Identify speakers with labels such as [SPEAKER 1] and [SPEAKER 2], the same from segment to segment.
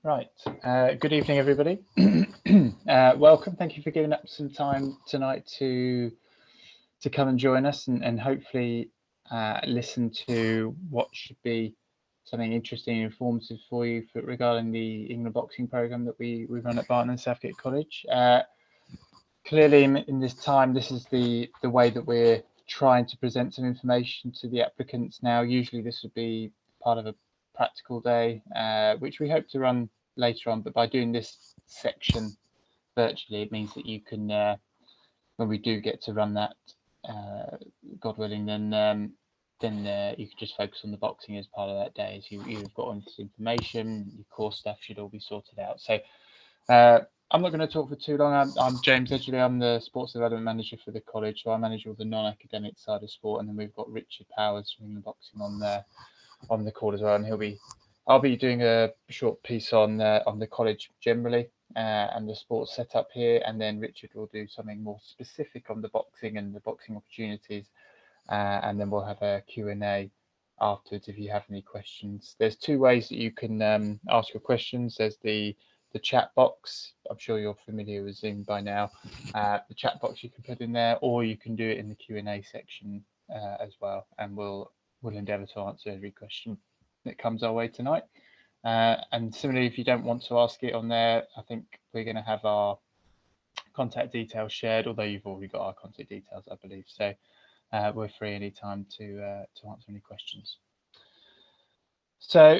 [SPEAKER 1] Right. Good evening, everybody. Welcome. Thank you for giving up some time tonight to come and join us and hopefully listen to what should be something interesting and informative for you regarding the England boxing program that we run at Barnet and Southgate College. Clearly, in this time, this is the way that we're trying to present some information to the applicants now. Usually, this would be part of a practical day, which we hope to run later on. But by doing this section virtually, it means that you can, when we do get to run that, God willing, then you can just focus on the boxing as part of that day. As you've got all this information, your core stuff should all be sorted out. So I'm not going to talk for too long. I'm James Edgley. I'm the sports development manager for the college, so I manage all the non-academic side of sport. And then we've got Richard Powers from the boxing on the call as well, and I'll be doing a short piece on the college generally and the sports setup here, and then Richard will do something more specific on the boxing and the boxing opportunities, and then we'll have a Q&A afterwards if you have any questions. There's two ways that you can ask your questions. There's the chat box. I'm sure you're familiar with Zoom by now. The chat box you can put in there, or you can do it in the Q&A section as well, and we'll endeavour to answer every question that comes our way tonight. And similarly, if you don't want to ask it on there, I think we're going to have our contact details shared, although you've already got our contact details, I believe. So we're free anytime to answer any questions. So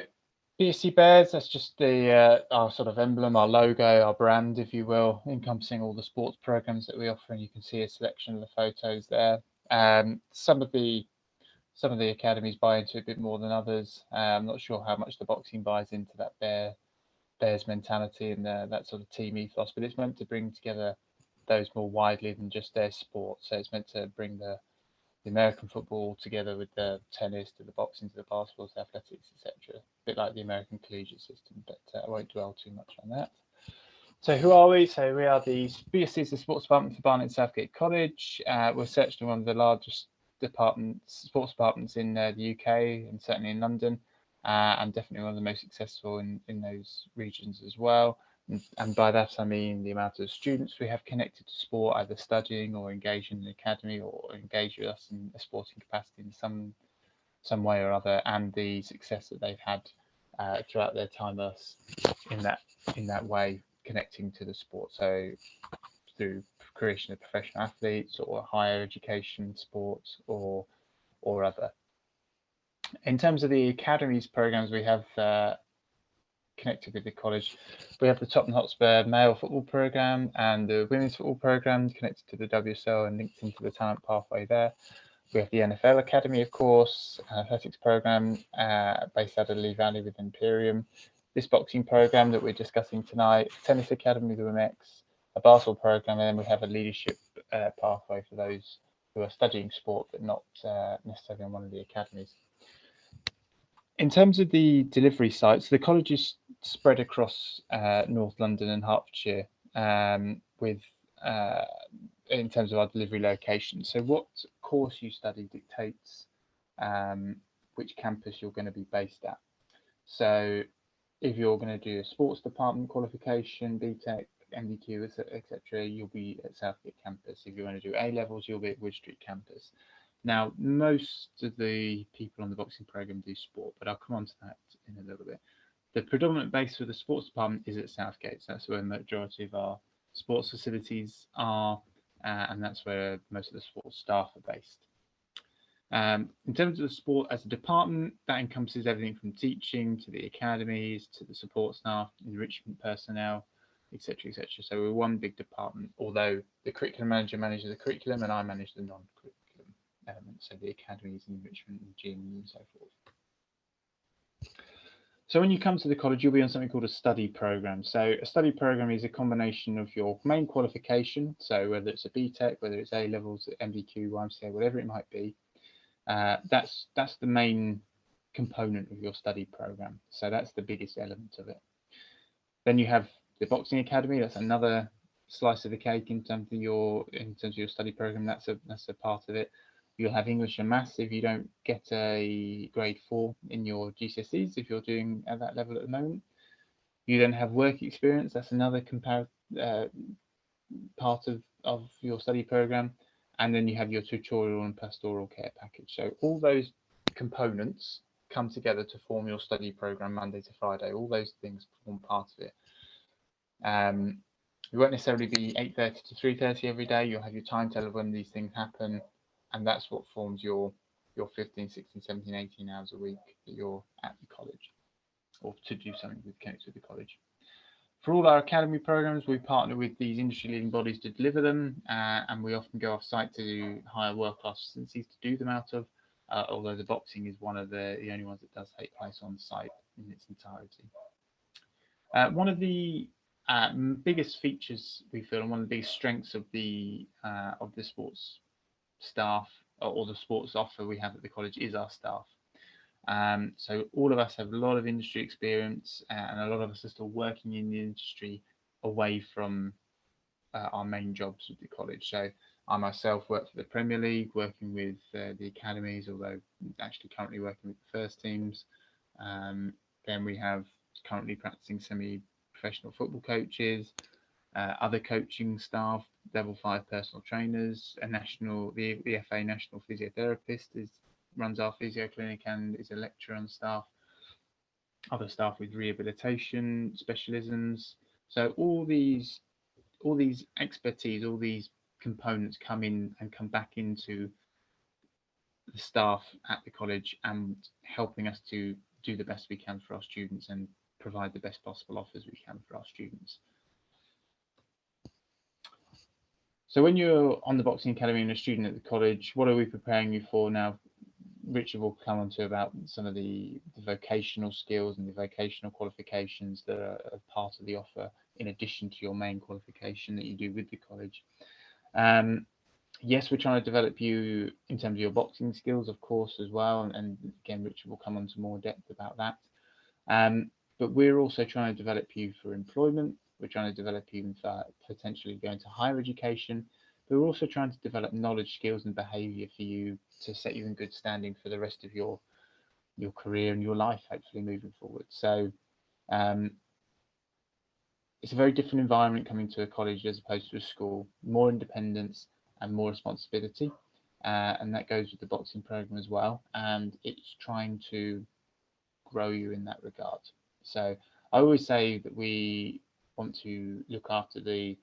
[SPEAKER 1] BSC Bears, that's just our sort of emblem, our logo, our brand, if you will, encompassing all the sports programs that we offer, and you can see a selection of the photos there. Some of the academies buy into it a bit more than others. I'm not sure how much the boxing buys into that Bears mentality and that sort of team ethos, but it's meant to bring together those more widely than just their sport. So it's meant to bring the American football together with the tennis, to the boxing, to the basketball, to athletics, etc. A bit like the American collegiate system, but I won't dwell too much on that. So who are we? So we are the BSC, the sports department for Barnet and Southgate College. We're certainly one of the largest sports departments in the UK and certainly in London, and definitely one of the most successful in those regions as well. And by that I mean the amount of students we have connected to sport, either studying or engaging in the academy or engage with us in a sporting capacity in some way or other, and the success that they've had throughout their time us in that way, connecting to the sport. So through creation of professional athletes or higher education sports or other. In terms of the academies programs we have connected with the college, we have the Tottenham Hotspur male football program and the women's football program connected to the WSL and linked into the talent pathway there. We have the NFL Academy, of course, athletics program based out of Lee Valley with Imperium. This boxing program that we're discussing tonight, tennis academy with WMX, a basketball program, and then we have a leadership pathway for those who are studying sport but not necessarily on one of the academies. In terms of the delivery sites, the college is spread across North London and Hertfordshire with in terms of our delivery location. So what course you study dictates which campus you're going to be based at. So if you're going to do a sports department qualification, BTEC, MDQ, etc., you'll be at Southgate campus. If you want to do A levels, you'll be at Wood Street campus. Now, most of the people on the boxing program do sport, but I'll come on to that in a little bit. The predominant base for the sports department is at Southgate. So that's where the majority of our sports facilities are, and that's where most of the sports staff are based. In terms of the sport as a department, that encompasses everything from teaching to the academies to the support staff, enrichment personnel, etc., etc. So we're one big department, although the curriculum manager manages the curriculum and I manage the non-curriculum elements, so the academies, enrichment, and gym, and so forth. So when you come to the college, you'll be on something called a study program. So a study program is a combination of your main qualification, so whether it's a BTEC, whether it's A levels, MDQ, YMCA, whatever it might be. That's the main component of your study program. So that's the biggest element of it. Then you have the boxing academy. That's another slice of the cake in terms of your study program. That's a part of it. You'll have English and Maths if you don't get a grade 4 in your GCSEs, if you're doing at that level at the moment. You then have work experience. That's another part of your study program. And then you have your tutorial and pastoral care package. So all those components come together to form your study program Monday to Friday. All those things form part of it. You won't necessarily be 8:30 to 3:30 every day. You'll have your timetable when these things happen, and that's what forms your 15, 16, 17, 18 hours a week that you're at the college, or to do something with connected with the college. For all our academy programs, we partner with these industry-leading bodies to deliver them, and we often go off-site to hire world-class facilities to do them out of, although the boxing is one of the only ones that does take place on site in its entirety. One of the biggest features we feel, and one of the biggest strengths of the sports staff or the sports offer we have at the college is our staff. So all of us have a lot of industry experience, and a lot of us are still working in the industry away from our main jobs at the college. So I myself work for the Premier League, working with the academies, although actually currently working with the first teams. Then we have currently practicing semi-professional football coaches, other coaching staff, level 5 personal trainers, the FA national physiotherapist runs our physio clinic and is a lecturer on staff, other staff with rehabilitation specialisms. So all these expertise, all these components come in and come back into the staff at the college and helping us to do the best we can for our students and provide the best possible offers we can for our students. So when you're on the Boxing Academy and a student at the college, what are we preparing you for now? Richard will come on to about some of the vocational skills and the vocational qualifications that are part of the offer, in addition to your main qualification that you do with the college. Yes, we're trying to develop you in terms of your boxing skills, of course, as well. And again, Richard will come on to more depth about that. But we're also trying to develop you for employment. We're trying to develop you for potentially going to higher education. But we're also trying to develop knowledge, skills, and behaviour for you to set you in good standing for the rest of your career and your life, hopefully moving forward. So it's a very different environment coming to a college as opposed to a school. More independence and more responsibility, and that goes with the boxing program as well. And it's trying to grow you in that regard. So I always say that we want to look after the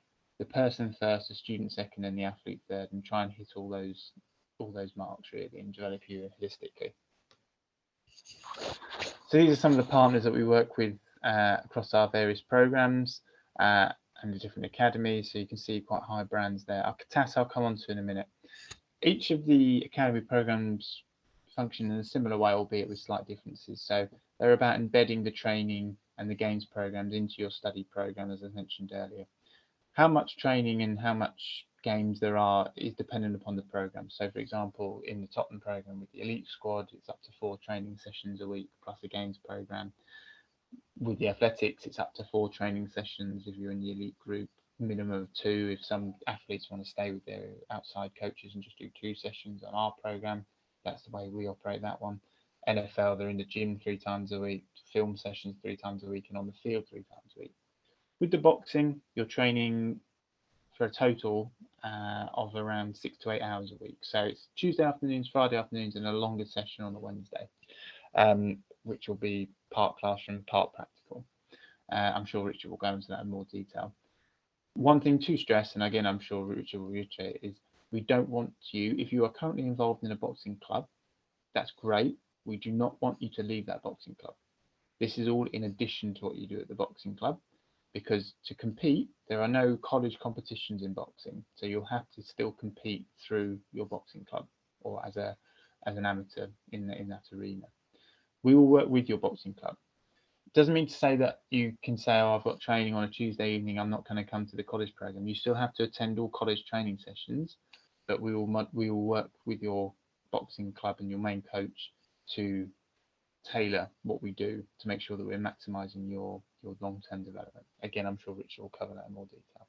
[SPEAKER 1] person first, the student second, and the athlete third, and try and hit all those marks really and develop you holistically. So these are some of the partners that we work with across our various programs and the different academies. So you can see quite high brands there. I'll come on to in a minute. Each of the academy programs function in a similar way, albeit with slight differences. So they're about embedding the training and the games programs into your study program, as I mentioned earlier. How much training and how much games there are is dependent upon the program. So, for example, in the Tottenham program with the elite squad, it's up to 4 training sessions a week plus a games program. With the athletics, it's up to 4 training sessions if you're in the elite group, minimum of 2 if some athletes want to stay with their outside coaches and just do 2 sessions on our program. That's the way we operate that one. NFL, they're in the gym 3 times a week, film sessions 3 times a week, and on the field 3 times a week. With the boxing, you're training for a total of around 6 to 8 hours a week. So it's Tuesday afternoons, Friday afternoons, and a longer session on a Wednesday, which will be part classroom, part practical. I'm sure Richard will go into that in more detail. One thing to stress, and again, I'm sure Richard will reiterate, is we don't want you, if you are currently involved in a boxing club, that's great. We do not want you to leave that boxing club. This is all in addition to what you do at the boxing club, because to compete, there are no college competitions in boxing. So you'll have to still compete through your boxing club or as an amateur in that arena. We will work with your boxing club. Doesn't mean to say that you can say, oh, I've got training on a Tuesday evening, I'm not going to come to the college program. You still have to attend all college training sessions, but we will work with your boxing club and your main coach to tailor what we do to make sure that we're maximising your long-term development. Again, I'm sure Richard will cover that in more detail.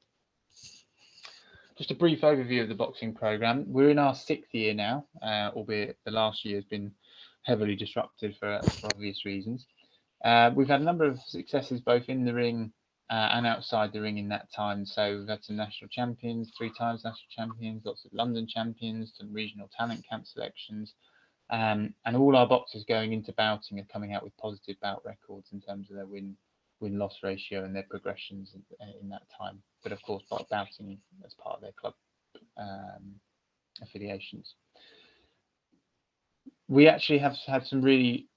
[SPEAKER 1] Just a brief overview of the boxing program. We're in our 6th year now, albeit the last year has been heavily disrupted for obvious reasons. We've had a number of successes both in the ring and outside the ring in that time. So we've had some national champions, 3 times national champions, lots of London champions, some regional talent camp selections, and all our boxers going into bouting are coming out with positive bout records in terms of their win-loss ratio and their progressions in that time. But of course, by bouting as part of their club affiliations. We actually have had some really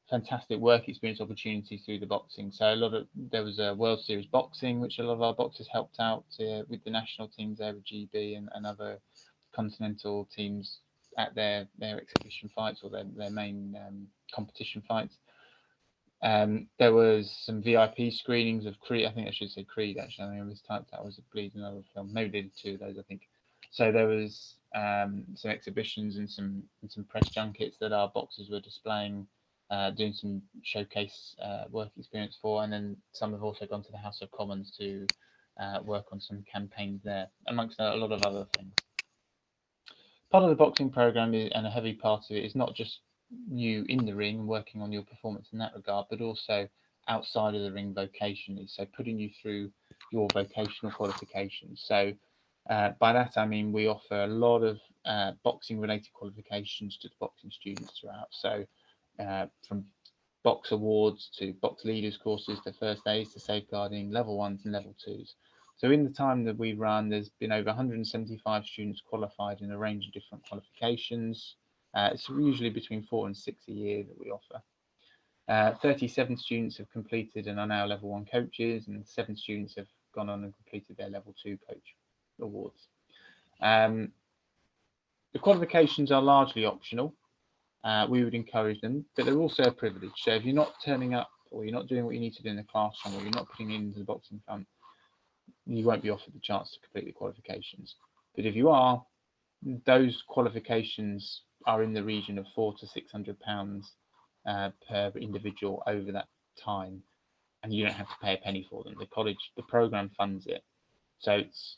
[SPEAKER 1] fantastic work experience opportunities through the boxing. So there was a World Series boxing, which a lot of our boxers helped out with the national teams there, with GB and other continental teams at their exhibition fights or their main competition fights. There was some VIP screenings of Creed. I think I should say Creed, actually. I think it was typed out as a Bleed, another film. Maybe they did 2 of those, I think. So there was some exhibitions and some press junkets that our boxers were displaying, doing some showcase work experience for, and then some have also gone to the House of Commons to work on some campaigns there, amongst a lot of other things. Part of the boxing program and a heavy part of it is not just you in the ring working on your performance in that regard, but also outside of the ring vocationally, so putting you through your vocational qualifications. So by that I mean we offer a lot of boxing related qualifications to the boxing students throughout. So from box awards to box leaders courses to first aids to safeguarding, level 1s and level 2s. So in the time that we run, there's been over 175 students qualified in a range of different qualifications. It's usually between 4 and 6 a year that we offer. 37 students have completed and are now level 1 coaches, and 7 students have gone on and completed their level 2 coach awards. The qualifications are largely optional. We would encourage them, but they're also a privilege. So if you're not turning up, or you're not doing what you need to do in the classroom, or you're not putting it into the boxing front, you won't be offered the chance to complete the qualifications. But if you are, those qualifications are in the region of £400 to £600 per individual over that time, and you don't have to pay a penny for them. The program funds it, so it's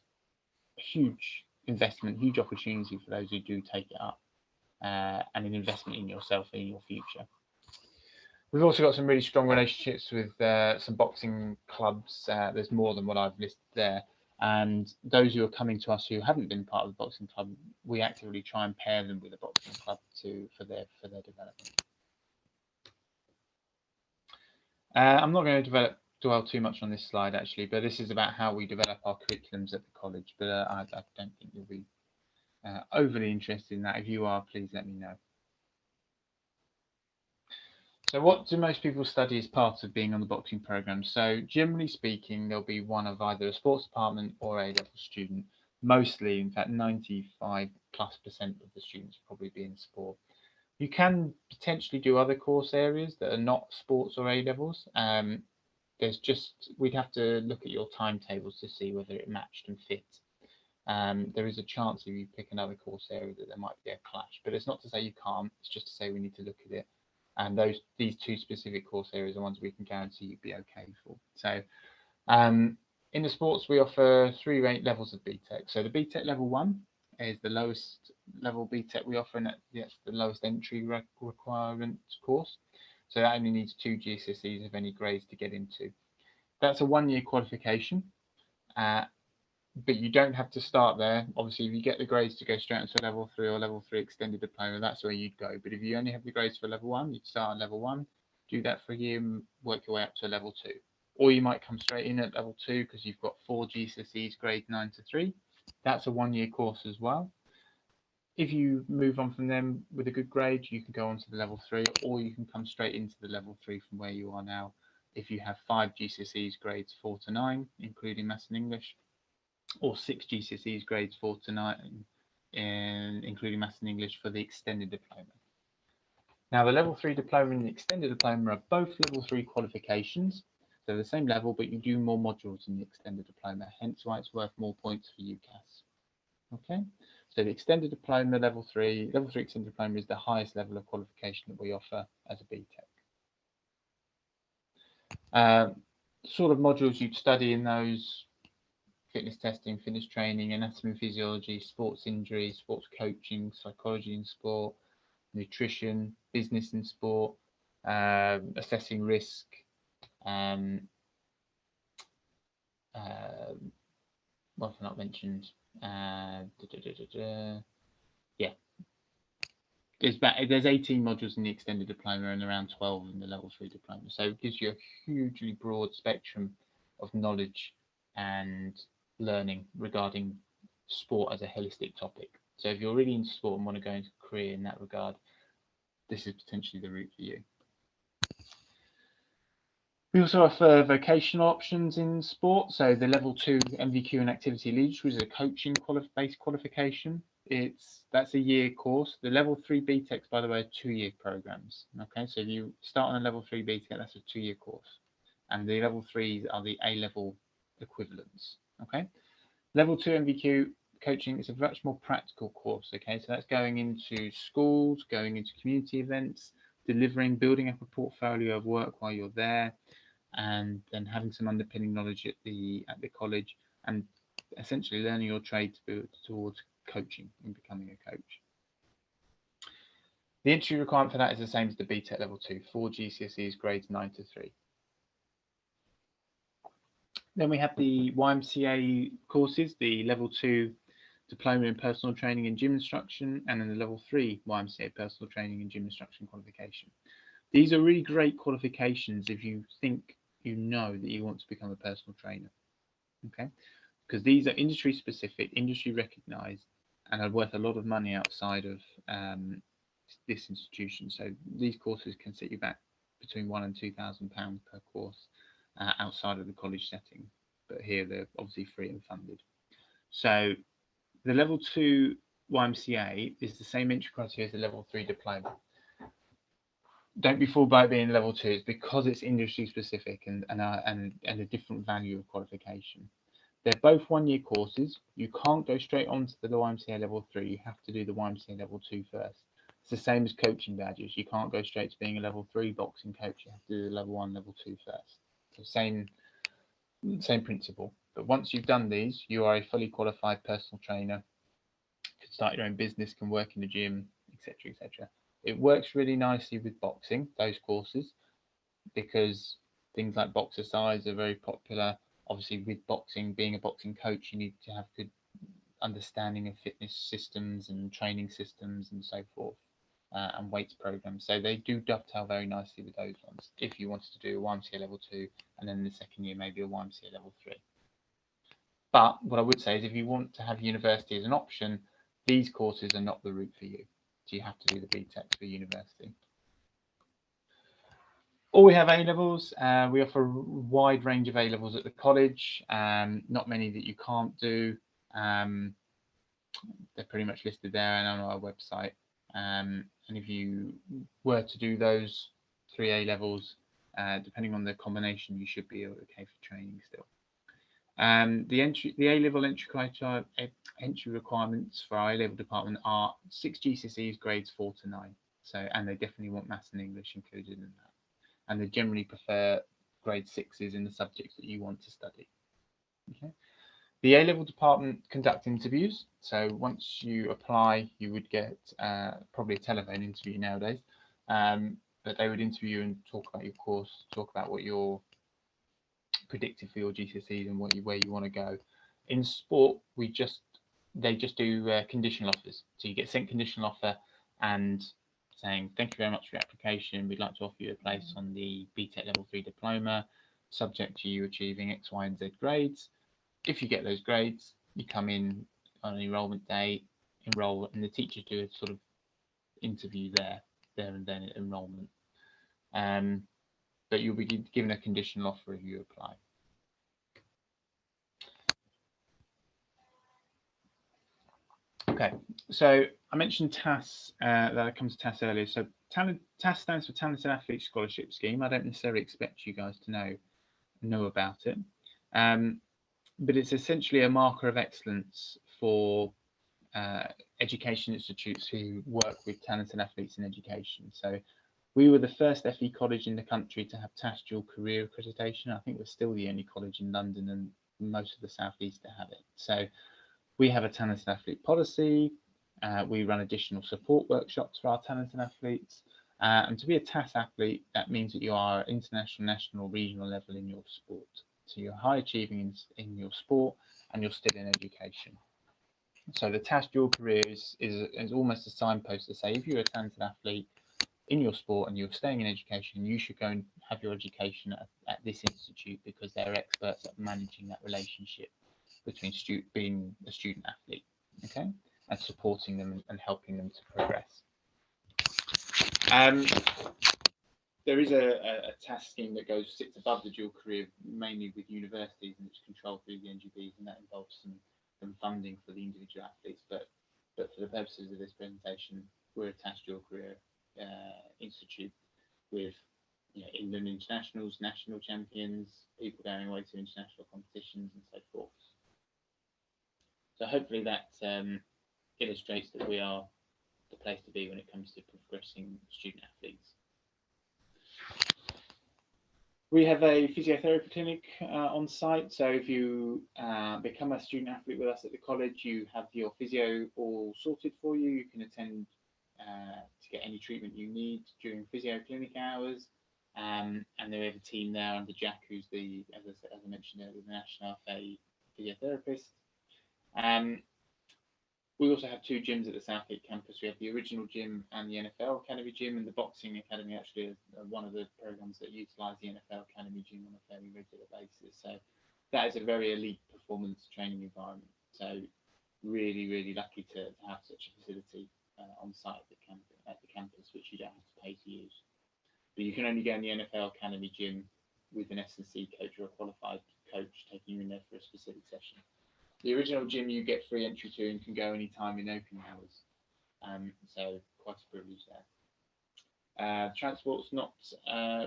[SPEAKER 1] a huge investment, huge opportunity for those who do take it up, and an investment in yourself and in your future. We've also got some really strong relationships with some boxing clubs. There's more than what I've listed there. And those who are coming to us who haven't been part of the boxing club, we actively try and pair them with a boxing club for their development. I'm not going to dwell too much on this slide actually, but this is about how we develop our curriculums at the college. But I don't think you'll be overly interested in that. If you are, please let me know. So what do most people study as part of being on the boxing program? So generally speaking, there'll be one of either a sports department or A-level student. Mostly, in fact, 95+% of the students will probably be in sport. You can potentially do other course areas that are not sports or A-levels. We'd have to look at your timetables to see whether it matched and fit. There is a chance if you pick another course area that there might be a clash, but it's not to say you can't, it's just to say we need to look at it. And these 2 specific course areas are ones we can guarantee you'd be okay for. So in the sports, we offer 3 levels of BTEC. So the BTEC level 1 is the lowest level BTEC we offer, and that's the lowest entry requirement course. So that only needs 2 GCSEs of any grades to get into. That's a 1-year qualification. But you don't have to start there. Obviously, if you get the grades to go straight into a level 3 or level 3 extended diploma, that's where you'd go. But if you only have the grades for level 1, you'd start on level 1, do that for a year and work your way up to level 2. Or you might come straight in at level 2 because you've got 4 GCSEs grade 9 to 3. That's a 1-year course as well. If you move on from them with a good grade, you can go on to the level 3, or you can come straight into the level 3 from where you are now. If you have 5 GCSEs grades 4 to 9, including Maths and English, or 6 GCSEs grades 4 to 9, including Maths and English for the extended diploma. Now, the level 3 diploma and the extended diploma are both level 3 qualifications. They're the same level, but you do more modules in the extended diploma, hence why it's worth more points for UCAS. Okay, so the extended diploma, level 3 extended diploma is the highest level of qualification that we offer as a BTEC. Sort of modules you'd study in those: fitness testing, fitness training, anatomy and physiology, sports injury, sports coaching, psychology in sport, nutrition, business in sport, assessing risk, what have I not mentioned? Yeah, there's 18 modules in the extended diploma and around 12 in the level 3 diploma. So it gives you a hugely broad spectrum of knowledge and learning regarding sport as a holistic topic. So if you're really into sport and want to go into a career in that regard, this is potentially the route for you. We also offer vocational options in sport. So the level 2 MVQ and activity leadership, which is a coaching based qualification. That's a year course. The level 3 BTECs, by the way, are 2-year programs. Okay, so if you start on a level 3 BTEC, that's a 2-year course, and the level 3s are the A-level equivalents. Okay, level 2 MVQ coaching is a much more practical course. Okay, so that's going into schools, going into community events, building up a portfolio of work while you're there, and then having some underpinning knowledge at the college, and essentially learning your trade to build towards coaching and becoming a coach. The entry requirement for that is the same as the BTEC level 2, 4 GCSEs grades 9 to 3. Then we have the YMCA courses, the level 2 diploma in personal training and gym instruction, and then the level 3 YMCA personal training and gym instruction qualification. These are really great qualifications if you think you know that you want to become a personal trainer. Okay, because these are industry specific, industry recognized, and are worth a lot of money outside of this institution. So these courses can set you back between £1,000 and £2,000 per course outside of the college setting, but here they're obviously free and funded. So the level 2 YMCA is the same entry criteria as the level 3 diploma. Don't be fooled by it being level 2. It's because it's industry specific and a different value of qualification. They're both 1-year courses. You can't go straight on to the YMCA level 3. You have to do the YMCA level 2 first. It's the same as coaching badges. You can't go straight to being a level 3 boxing coach. You have to do the level 1, level 2 first. So same principle. But once you've done these, you are a fully qualified personal trainer. You can start your own business, can work in the gym, etc., etc. It works really nicely with boxing, those courses, because things like boxercise are very popular. Obviously, with boxing, being a boxing coach, you need to have good understanding of fitness systems and training systems and so forth, and weights programs. So they do dovetail very nicely with those ones. If you wanted to do a YMCA level 2, and then the second year maybe a YMCA level 3. But what I would say is, if you want to have university as an option, these courses are not the route for you. So you have to do the BTEC for university. Or we have A-levels. We offer a wide range of A-levels at the college. Not many that you can't do. They're pretty much listed there and on our website. And if you were to do those 3 A-levels, depending on the combination, you should be okay for training still. The A-level entry requirements for our A-level department are 6 GCSEs grades 4 to 9. So, and they definitely want maths and English included in that. And they generally prefer grade 6s in the subjects that you want to study. Okay. The A-level department conduct interviews. So once you apply, you would get probably a telephone interview nowadays. But they would interview you and talk about your course, talk about what you're predicted for your GCSEs and where you want to go. In sport, they just do conditional offers. So you get sent conditional offer and saying, thank you very much for your application. We'd like to offer you a place on the BTEC level 3 diploma, subject to you achieving X, Y, and Z grades. If you get those grades, you come in on an enrolment day, enroll, and the teachers do a sort of interview there and then at enrolment. But you'll be given a conditional offer if you apply. Okay, so I mentioned TAS, that I come to TAS earlier. So TAS stands for Talented Athlete Scholarship Scheme. I don't necessarily expect you guys to know about it, but it's essentially a marker of excellence for education institutes who work with talented athletes in education. So we were the first FE college in the country to have TAS dual career accreditation. I think we're still the only college in London and most of the southeast to have it. So we have a talented athlete policy. We run additional support workshops for our talented athletes, And to be a TAS athlete, that means that you are international, national, or regional level in your sport. So you're high achieving in your sport, and you're still in education. So the TAS dual career is almost a signpost to say if you're a talented athlete in your sport and you're staying in education, you should go and have your education at this institute, because they're experts at managing that relationship between being a student athlete, okay, and supporting them and helping them to progress. There is a TAS scheme that sits above the dual career, mainly with universities, and it's controlled through the NGBs, and that involves some funding for the individual athletes. But for the purposes of this presentation, we're a TAS dual career institute with England internationals, national champions, people going away to international competitions, and so forth. So hopefully that illustrates that we are the place to be when it comes to progressing student athletes. We have a physiotherapy clinic on site, so if you become a student athlete with us at the college, you have your physio all sorted for you. You can attend to get any treatment you need during physio clinic hours, and there is a team there under Jack, who's as I mentioned earlier, the National FA physiotherapist. We also have two gyms at the Southgate campus. We have the original gym and the NFL Academy gym, and the boxing academy actually is one of the programs that utilise the NFL Academy gym on a fairly regular basis. So that is a very elite performance training environment. So really, really lucky to have such a facility on site at the campus, which you don't have to pay to use. But you can only go in the NFL Academy gym with an S&C coach or a qualified coach taking you in there for a specific session. The original gym you get free entry to and can go anytime in open hours. So quite a privilege there. Transport's not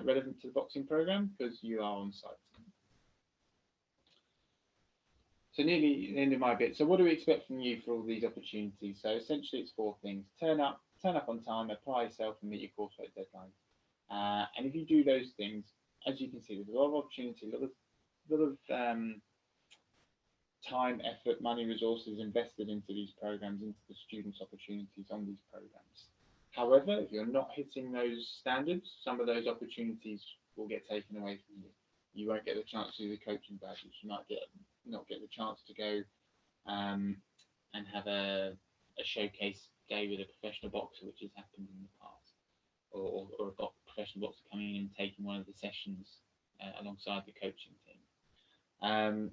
[SPEAKER 1] relevant to the boxing programme because you are on site. So nearly the end of my bit. So what do we expect from you for all these opportunities? So essentially it's four things. Turn up on time, apply yourself, and meet your course rate deadlines. And if you do those things, as you can see, there's a lot of opportunity, a lot of time, effort, money, resources invested into these programs, into the students' opportunities on these programs. However, if you're not hitting those standards, some of those opportunities will get taken away from you. You won't get the chance to do the coaching badges. You might not get the chance to go and have a showcase day with a professional boxer, which has happened in the past, or a professional boxer coming in and taking one of the sessions alongside the coaching team.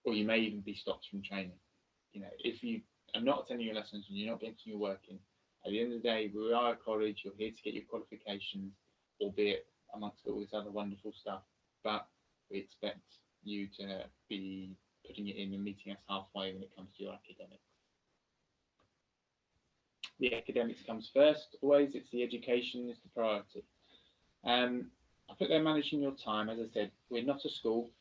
[SPEAKER 1] Or you may even be stopped from training. If you are not attending your lessons and you're not getting your work in, at the end of the day, we are a college. You're here to get your qualifications, albeit amongst all this other wonderful stuff. But we expect you to be putting it in and meeting us halfway when it comes to your academics. The academics comes first. Always, it's the education is the priority. I put there managing your time. As I said, we're not a school.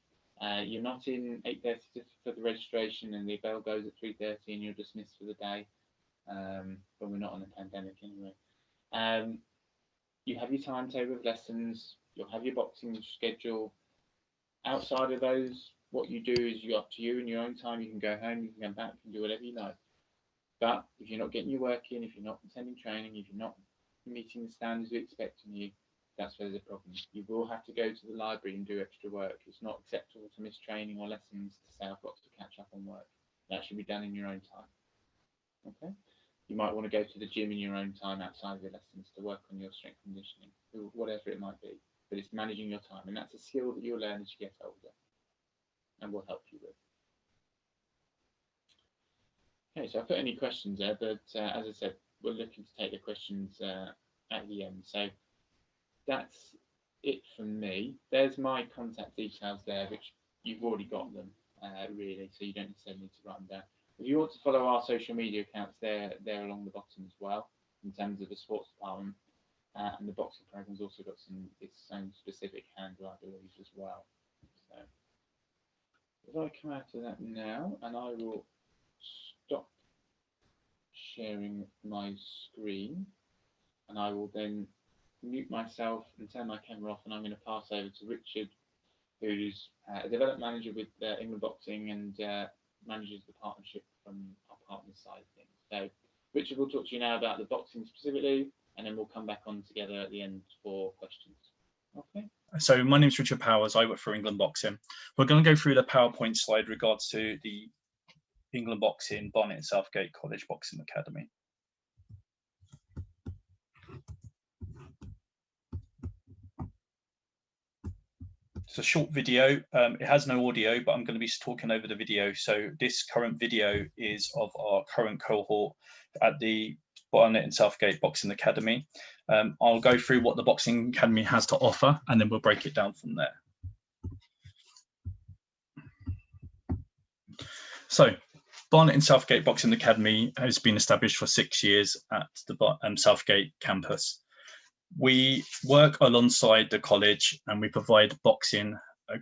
[SPEAKER 1] You're not in 8:30 for the registration and the bell goes at 3:30 and you're dismissed for the day. When we're not on a pandemic anyway. You have your timetable of lessons. You'll have your boxing schedule. Outside of those, what you do is up to you in your own time. You can go home, you can come back, you can do whatever you like. But if you're not getting your work in, if you're not attending training, if you're not meeting the standards we expect from you, that's where there's a problem. You will have to go to the library and do extra work. It's not acceptable to miss training or lessons to say I've got to catch up on work. That should be done in your own time. Okay. You might want to go to the gym in your own time outside of your lessons to work on your strength conditioning, whatever it might be. But it's managing your time, and that's a skill that you'll learn as you get older, and will help you with. Okay, so I put any questions there, but as I said, we're looking to take the questions at the end. So that's it from me. There's my contact details there, which you've already got them, really, so you don't necessarily need to write them down. If you want to follow our social media accounts, they're along the bottom as well, in terms of the sports department. And the boxing program's also got its own specific handle, I believe, as well. So if I come out of that now, and I will stop sharing my screen, and I will then mute myself and turn my camera off, and I'm going to pass over to Richard, who's a development manager with England Boxing and manages the partnership from our partners side of things. So Richard will talk to you now about the boxing specifically, and then we'll come back on together at the end for questions. Okay.
[SPEAKER 2] So my name's Richard Powers. I work for England Boxing. We're going to go through the PowerPoint slide regards to the England Boxing Barnet and Southgate College Boxing Academy. It's a short video. It has no audio, but I'm going to be talking over the video. So this current video is of our current cohort at the Barnet and Southgate Boxing Academy. I'll go through what the Boxing Academy has to offer, and then we'll break it down from there. So Barnet and Southgate Boxing Academy has been established for 6 years at the Southgate campus. We work alongside the college and we provide boxing,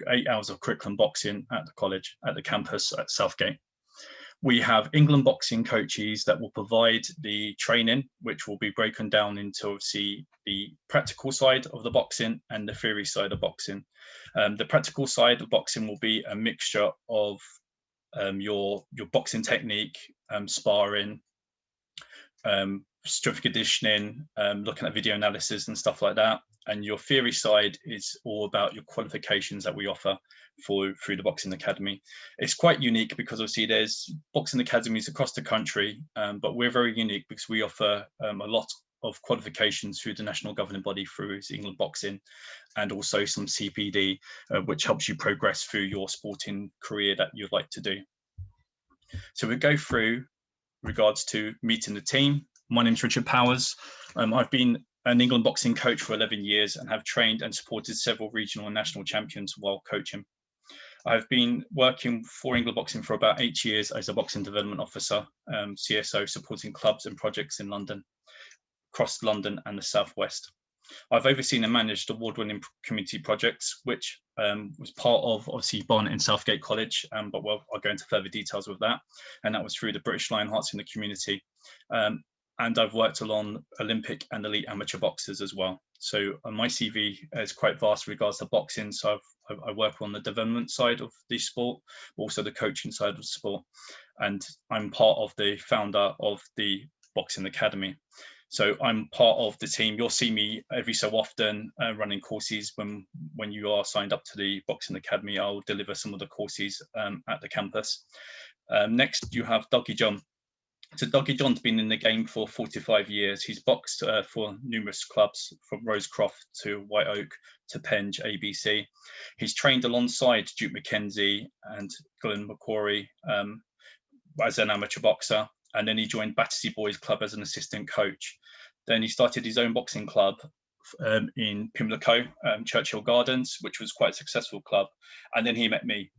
[SPEAKER 2] 8 hours of curriculum boxing at the college, at the campus at Southgate. We have England boxing coaches that will provide the training, which will be broken down into obviously the practical side of the boxing and the theory side of boxing. The practical side of boxing will be a mixture of your boxing technique, sparring, strength conditioning, looking at video analysis and stuff like that. And your theory side is all about your qualifications that we offer through the Boxing Academy. It's quite unique because obviously there's boxing academies across the country, but we're very unique because we offer a lot of qualifications through the national governing body through England Boxing, and also some CPD, which helps you progress through your sporting career that you'd like to do. So we go through regards to meeting the team. My name's Richard Powers. I've been an England boxing coach for 11 years and have trained and supported several regional and national champions while coaching. I've been working for England Boxing for about 8 years as a boxing development officer, CSO, supporting clubs and projects in London, across London and the Southwest. I've overseen and managed award-winning community projects, which was part of obviously Barnet and Southgate College, but I'll go into further details with that. And that was through the British Lionhearts in the community. And I've worked along Olympic and elite amateur boxers as well. So my CV is quite vast in regards to boxing. So I work on the development side of the sport, but also the coaching side of the sport. And I'm part of the founder of the Boxing Academy. So I'm part of the team. You'll see me every so often running courses when you are signed up to the Boxing Academy. I'll deliver some of the courses at the campus. Next, you have Dougie John. So Dougie John's been in the game for 45 years. He's boxed for numerous clubs, from Rosecroft to White Oak to Penge, ABC. He's trained alongside Duke McKenzie and Glenn McCrory as an amateur boxer. And then he joined Battersea Boys Club as an assistant coach. Then he started his own boxing club in Pimlico, Churchill Gardens, which was quite a successful club. And then he met me.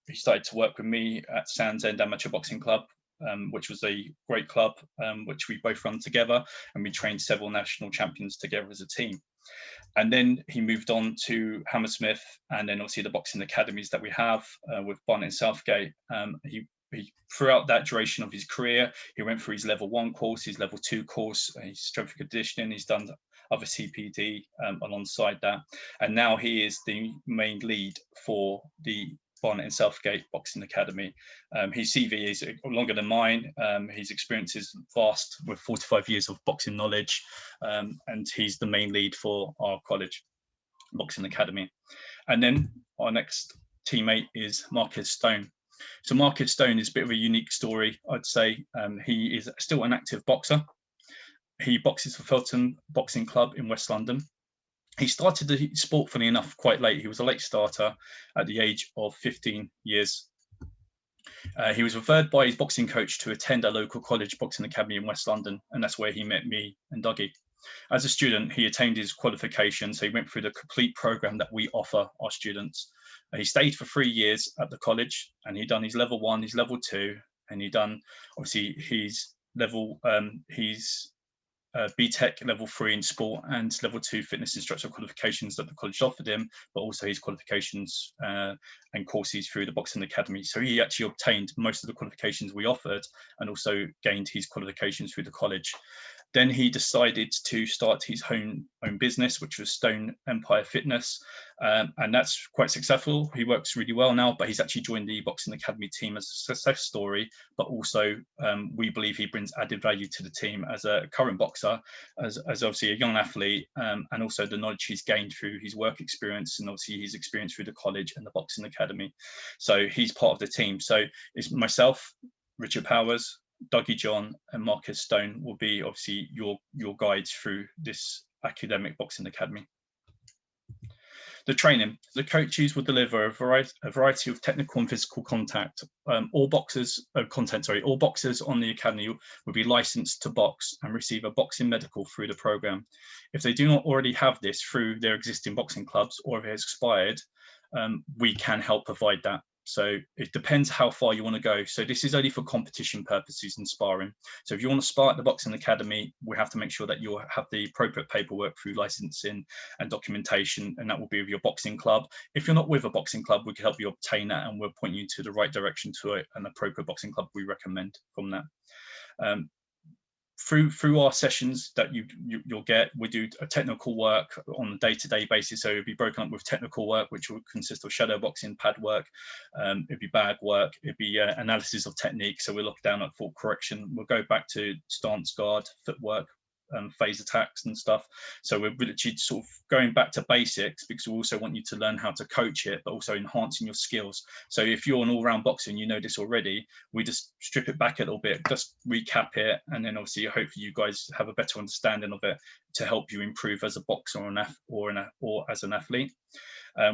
[SPEAKER 2] He started to work with me at Sands End Amateur Boxing Club, which was a great club, which we both run together, and we trained several national champions together as a team. And then he moved on to Hammersmith, and then obviously the boxing academies that we have with Barnet and Southgate. He, throughout that duration of his career, he went through his level 1 course, his level 2 course, his strength and conditioning. He's done other CPD alongside that, and now he is the main lead for the Barnet and Southgate Boxing Academy. His CV is longer than mine. His experience is vast, with 45 years of boxing knowledge, and he's the main lead for our college Boxing Academy. And then our next teammate is Marcus Stone. So Marcus Stone is a bit of a unique story, I'd say. He is still an active boxer. He boxes for Felton Boxing Club in West London. He started the sport, funny enough, quite late. He was a late starter at the age of 15 years. He was referred by his boxing coach to attend a local college boxing academy in West London, and that's where he met me and Dougie. As a student, he attained his qualification, so he went through the complete program that we offer our students. He stayed for 3 years at the college, and he done his level 1, his level 2, and he done obviously his level, BTEC level 3 in sport and level 2 fitness instructor qualifications that the college offered him, but also his qualifications and courses through the Boxing Academy. So he actually obtained most of the qualifications we offered, and also gained his qualifications through the college. Then he decided to start his own business, which was Stone Empire Fitness, and that's quite successful. He works really well now, but he's actually joined the Boxing Academy team as a success story. But also, we believe he brings added value to the team as a current boxer, as obviously a young athlete, and also the knowledge he's gained through his work experience, and obviously his experience through the college and the Boxing Academy. So he's part of the team. So it's myself, Richard Powers, Dougie John, and Marcus Stone will be obviously your guides through this academic Boxing Academy. The training, the coaches will deliver a variety of technical and physical content. All boxers on the academy will be licensed to box and receive a boxing medical through the program. If they do not already have this through their existing boxing clubs, or if it has expired, we can help provide that. So it depends how far you want to go. So this is only for competition purposes and sparring. So if you want to spar at the Boxing Academy, we have to make sure that you have the appropriate paperwork through licensing and documentation, and that will be with your boxing club. If you're not with a boxing club, we can help you obtain that, and we'll point you to the right direction to an appropriate boxing club we recommend from that. Through our sessions that you'll get, we do a technical work on a day-to-day basis. So it'll be broken up with technical work, which will consist of shadow boxing, pad work, it'd be bag work, it'd be analysis of technique. So we'll look down at fault correction. We'll go back to stance, guard, footwork, phase attacks and stuff. So we're literally sort of going back to basics, because we also want you to learn how to coach it, but also enhancing your skills. So if you're an all-round boxer and you know this already, we just strip it back a little bit, just recap it, and then obviously hopefully you guys have a better understanding of it to help you improve as a boxer or as an athlete.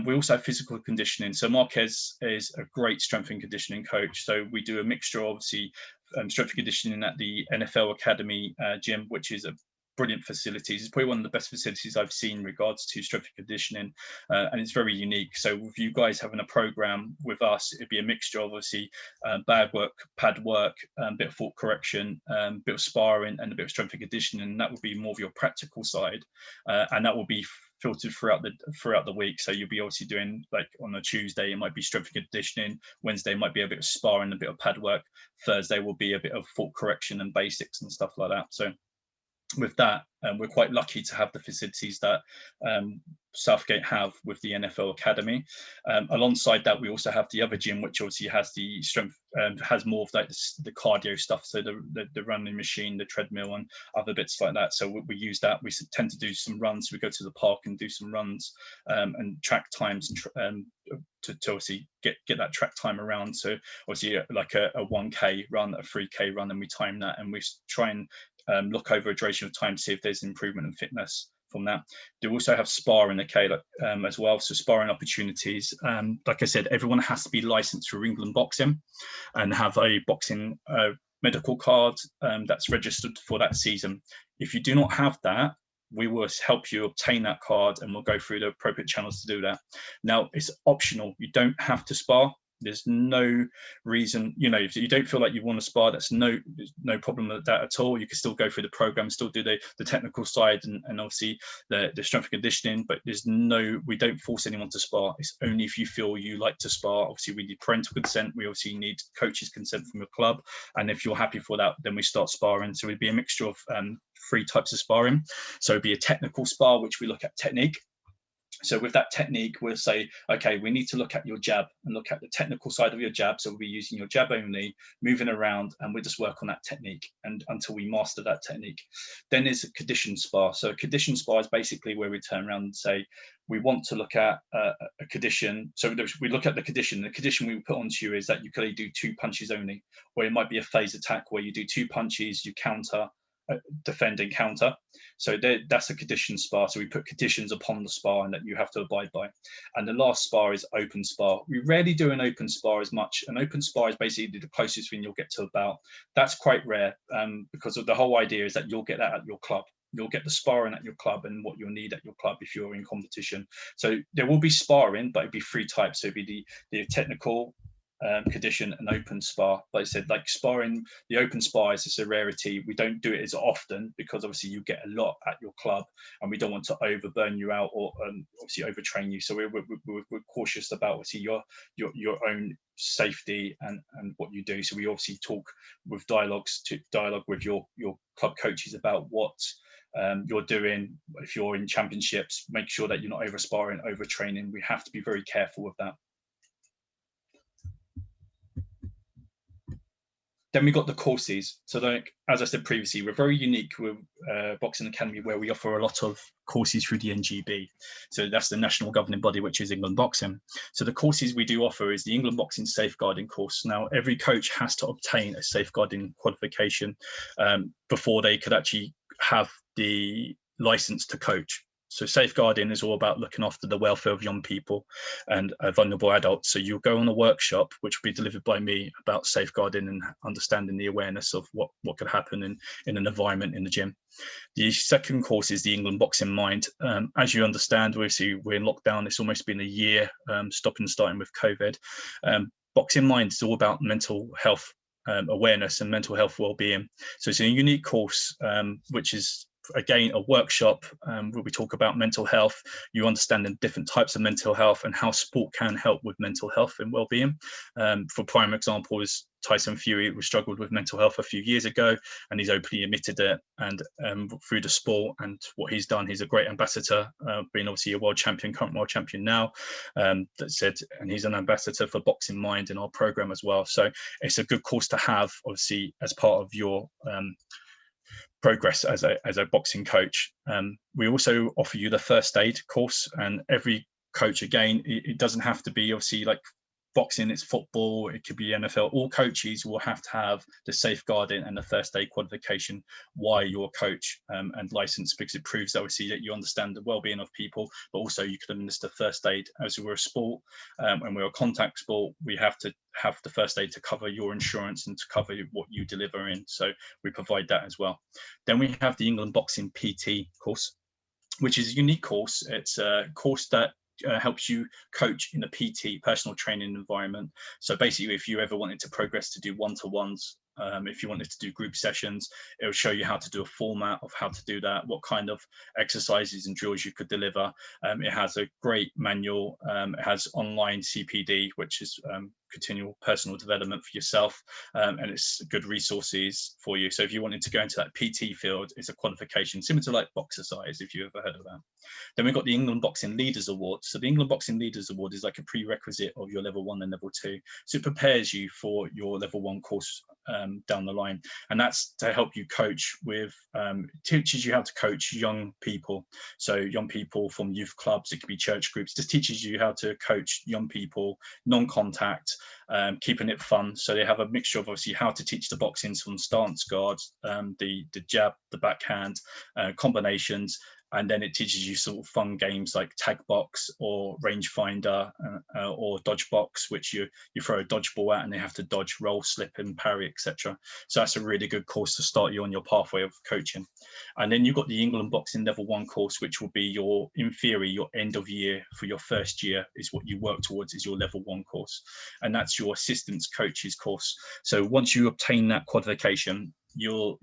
[SPEAKER 2] We also have physical conditioning. So Marquez is a great strength and conditioning coach. So we do a mixture, obviously, strength and conditioning at the NFL Academy gym, which is a brilliant facilities. It's probably one of the best facilities I've seen in regards to strength and conditioning, and it's very unique. So with you guys having a program with us, it'd be a mixture of obviously bag work, pad work, bit of fault correction, bit of sparring, and a bit of strength and conditioning. And that would be more of your practical side, and that will be filtered throughout the week. So you'll be obviously doing, like on a Tuesday it might be strength and conditioning, Wednesday might be a bit of sparring, a bit of pad work, Thursday will be a bit of fault correction and basics and stuff like that. So with that, we're quite lucky to have the facilities that Southgate have with the NFL Academy. Alongside that, we also have the other gym, which obviously has the strength, has more of like the cardio stuff, so the running machine, the treadmill, and other bits like that. So we use that. We tend to do some runs. We go to the park and do some runs and track times and to obviously get that track time around. So obviously like a 1K run, a 3K run, and we time that, and we try and look over a duration of time to see if there's improvement in fitness from that. They also have sparring as well, so sparring opportunities. Like I said, everyone has to be licensed through England Boxing and have a boxing medical card that's registered for that season. If you do not have that, we will help you obtain that card, and we'll go through the appropriate channels to do that. Now, it's optional. You don't have to spar. There's no reason, if you don't feel like you want to spar, there's no problem with that at all. You can still go through the program, still do the technical side and obviously the strength and conditioning, but we don't force anyone to spar. It's only if you feel you like to spar. Obviously we need parental consent. We obviously need coach's consent from your club. And if you're happy for that, then we start sparring. So it'd be a mixture of 3 types of sparring. So it'd be a technical spar, which we look at technique. So with that technique, we'll say, okay, we need to look at your jab and look at the technical side of your jab. So we'll be using your jab only, moving around, and we'll just work on that technique and until we master that technique. Then there's a condition spar. So a condition spar is basically where we turn around and say, we want to look at a condition. So we look at the condition. The condition we put onto you is that you could only do 2 punches only, or it might be a phase attack where you do 2 punches, you counter, defend and counter. So that's a condition spar. So we put conditions upon the spar and that you have to abide by. And the last spar is open spar. We rarely do an open spar as much. An open spar is basically the closest thing you'll get to a bout. That's quite rare because of the whole idea is that you'll get that at your club. You'll get the sparring at your club and what you'll need at your club if you're in competition. So there will be sparring, but it'd be 3 types. So it'd be the technical, condition and open spar. Like I said, like sparring, the open spar is just a rarity. We don't do it as often because obviously you get a lot at your club, and we don't want to overburn you out or obviously overtrain you. So we're cautious about obviously your own safety and what you do. So we obviously talk with dialogue with your club coaches about what you're doing. If you're in championships, make sure that you're not over sparring, overtraining. We have to be very careful with that. Then we got the courses. So like, as I said previously, we're very unique with Boxing Academy, where we offer a lot of courses through the NGB. So that's the national governing body, which is England Boxing. So the courses we do offer is the England Boxing Safeguarding course. Now, every coach has to obtain a safeguarding qualification before they could actually have the license to coach. So safeguarding is all about looking after the welfare of young people and vulnerable adults. So you'll go on a workshop, which will be delivered by me, about safeguarding and understanding the awareness of what could happen in an environment in the gym. The second course is the England Boxing Mind. As you understand, obviously we're in lockdown. It's almost been a year, stopping and starting with COVID. Boxing Mind is all about mental health awareness and mental health well-being. So it's a unique course, which is again a workshop where we talk about mental health. You understand the different types of mental health and how sport can help with mental health and well-being. For prime example is Tyson Fury, who struggled with mental health a few years ago, and he's openly admitted it. And through the sport and what he's done, he's a great ambassador, being obviously a world champion, current world champion now. And he's an ambassador for Boxing Mind in our program as well. So it's a good course to have, obviously, as part of your progress as a boxing coach. We also offer you the first aid course, and every coach, again, it doesn't have to be obviously like boxing, it's football, it could be NFL. All coaches will have to have the safeguarding and the first aid qualification while you're a coach and licensed, because it proves obviously that you understand the well-being of people, but also you can administer first aid. As we're a sport and we're a contact sport, we have to have the first aid to cover your insurance and to cover what you deliver in. So we provide that as well. Then we have the England Boxing PT course, which is a unique course. It's a course that helps you coach in a PT, personal training environment. So basically, if you ever wanted to progress to do one-to-ones, if you wanted to do group sessions, it will show you how to do a format of how to do that, what kind of exercises and drills you could deliver. It has a great manual. It has online CPD, which is continual personal development for yourself, and it's good resources for you. So if you wanted to go into that PT field, it's a qualification similar to like Boxercise, if you ever heard of that. Then we've got the England Boxing Leaders Award. So the England Boxing Leaders Award is like a prerequisite of your level 1 and level 2. So it prepares you for your level 1 course down the line, and that's to help you coach with teaches you how to coach young people. So young people from youth clubs, it could be church groups, just teaches you how to coach young people, non-contact, keeping it fun. So they have a mixture of obviously how to teach the boxing from stance guards, the jab, the backhand, combinations. And then it teaches you sort of fun games like tag box or rangefinder or dodge box, which you throw a dodge ball at and they have to dodge, roll, slip and parry, etc. So that's a really good course to start you on your pathway of coaching. And then you've got the England Boxing Level 1 course, which will be your, in theory, your end of year for your first year is what you work towards, is your level 1 course. And that's your assistance coaches course. So once you obtain that qualification, you'll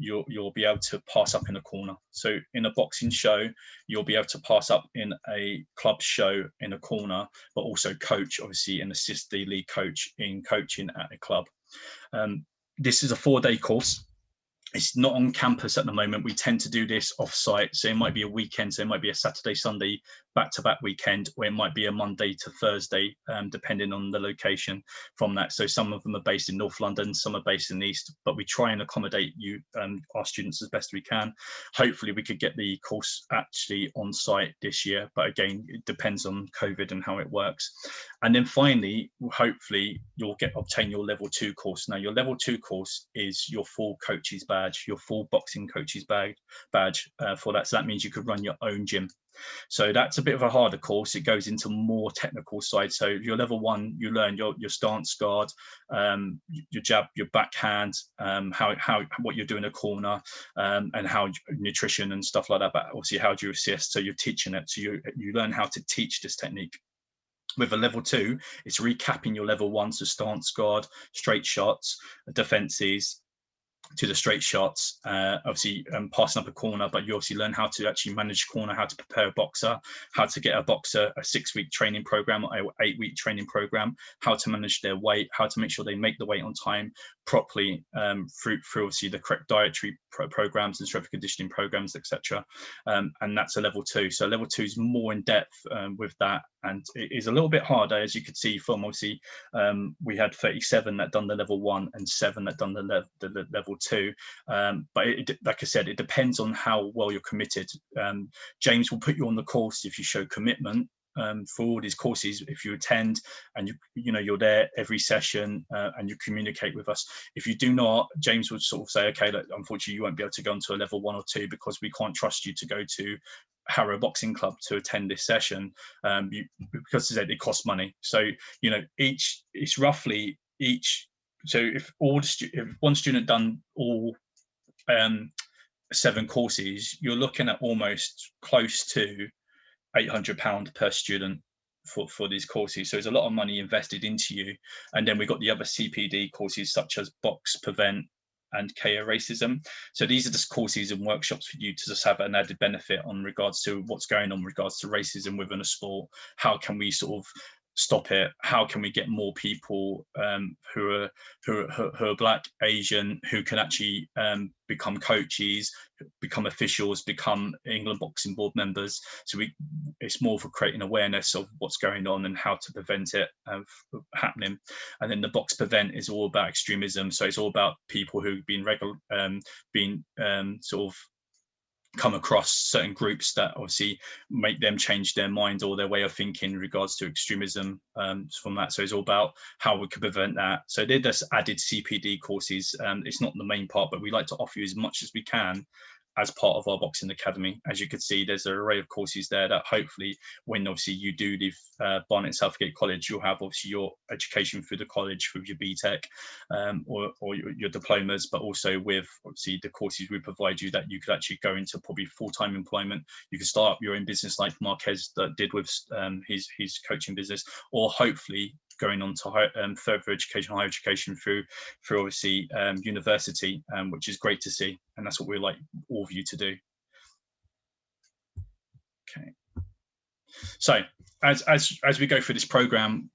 [SPEAKER 2] be able to pass up in a corner. So in a boxing show, you'll be able to pass up in a club show in a corner, but also coach, obviously, and assist the lead coach in coaching at a club. This is a 4-day course. It's not on campus at the moment. We tend to do this off-site. So it might be a weekend. So it might be a Saturday, Sunday, back-to-back weekend, or it might be a Monday to Thursday, depending on the location from that. So some of them are based in North London, some are based in the East, but we try and accommodate you, our students, as best we can. Hopefully we could get the course actually on site this year, but again, it depends on COVID and how it works. And then finally, hopefully you'll obtain your level 2 course. Now your level 2 course is your full coach's badge, your full boxing coach's badge for that. So that means you could run your own gym. So that's a bit of a harder course. It goes into more technical side. So your level 1, you learn your stance guard, your jab, your backhand, what you do in a corner, and how nutrition and stuff like that. But obviously, how do you assist? So you're teaching it. So you learn how to teach this technique. With a level 2, it's recapping your level 1, so stance, guard, straight shots, defenses, to the straight shots, obviously passing up a corner, but you obviously learn how to actually manage corner, how to prepare a boxer, how to get a boxer a 6-week training program or 8-week training program, how to manage their weight, how to make sure they make the weight on time properly, through obviously the correct dietary programs and strength and conditioning programs, etc. And that's a level 2. So level 2 is more in depth with that, and it is a little bit harder, as you could see from obviously we had 37 that done the level 1 and 7 that done the level 2, but like I said, it depends on how well you're committed. James will put you on the course if you show commitment. For all these courses, if you attend and you're there every session and you communicate with us. If you do not, James would sort of say, okay, look, unfortunately you won't be able to go into a level 1 or 2 because we can't trust you to go to Harrow Boxing Club to attend this session, because it costs money. So it's roughly each. So if one student done all 7 courses, you're looking at almost close to £800 per student for these courses. So there's a lot of money invested into you. And then we've got the other CPD courses such as Box, Prevent, and KO Racism. So these are just courses and workshops for you to just have an added benefit on regards to what's going on in regards to racism within a sport. How can we sort of stop it? How can we get more people who are Black, Asian, who can actually become coaches, become officials, become England Boxing Board members? So it's more for creating awareness of what's going on and how to prevent it happening. And then the Box Prevent is all about extremism. So it's all about people who've been sort of come across certain groups that obviously make them change their mind or their way of thinking in regards to extremism from that. So it's all about how we can prevent that. So they're just added CPD courses. It's not the main part, but we like to offer you as much as we can as part of our boxing academy. As you can see, there's an array of courses there that hopefully when obviously you do leave Barnet and Southgate College, you'll have obviously your education through the college with your BTEC or your diplomas, but also with obviously the courses we provide you that you could actually go into probably full-time employment. You can start up your own business like Marquez did with his coaching business, or hopefully going on to further education, higher education through obviously university, which is great to see, and that's what we like all of you to do. Okay. So as we go through this program,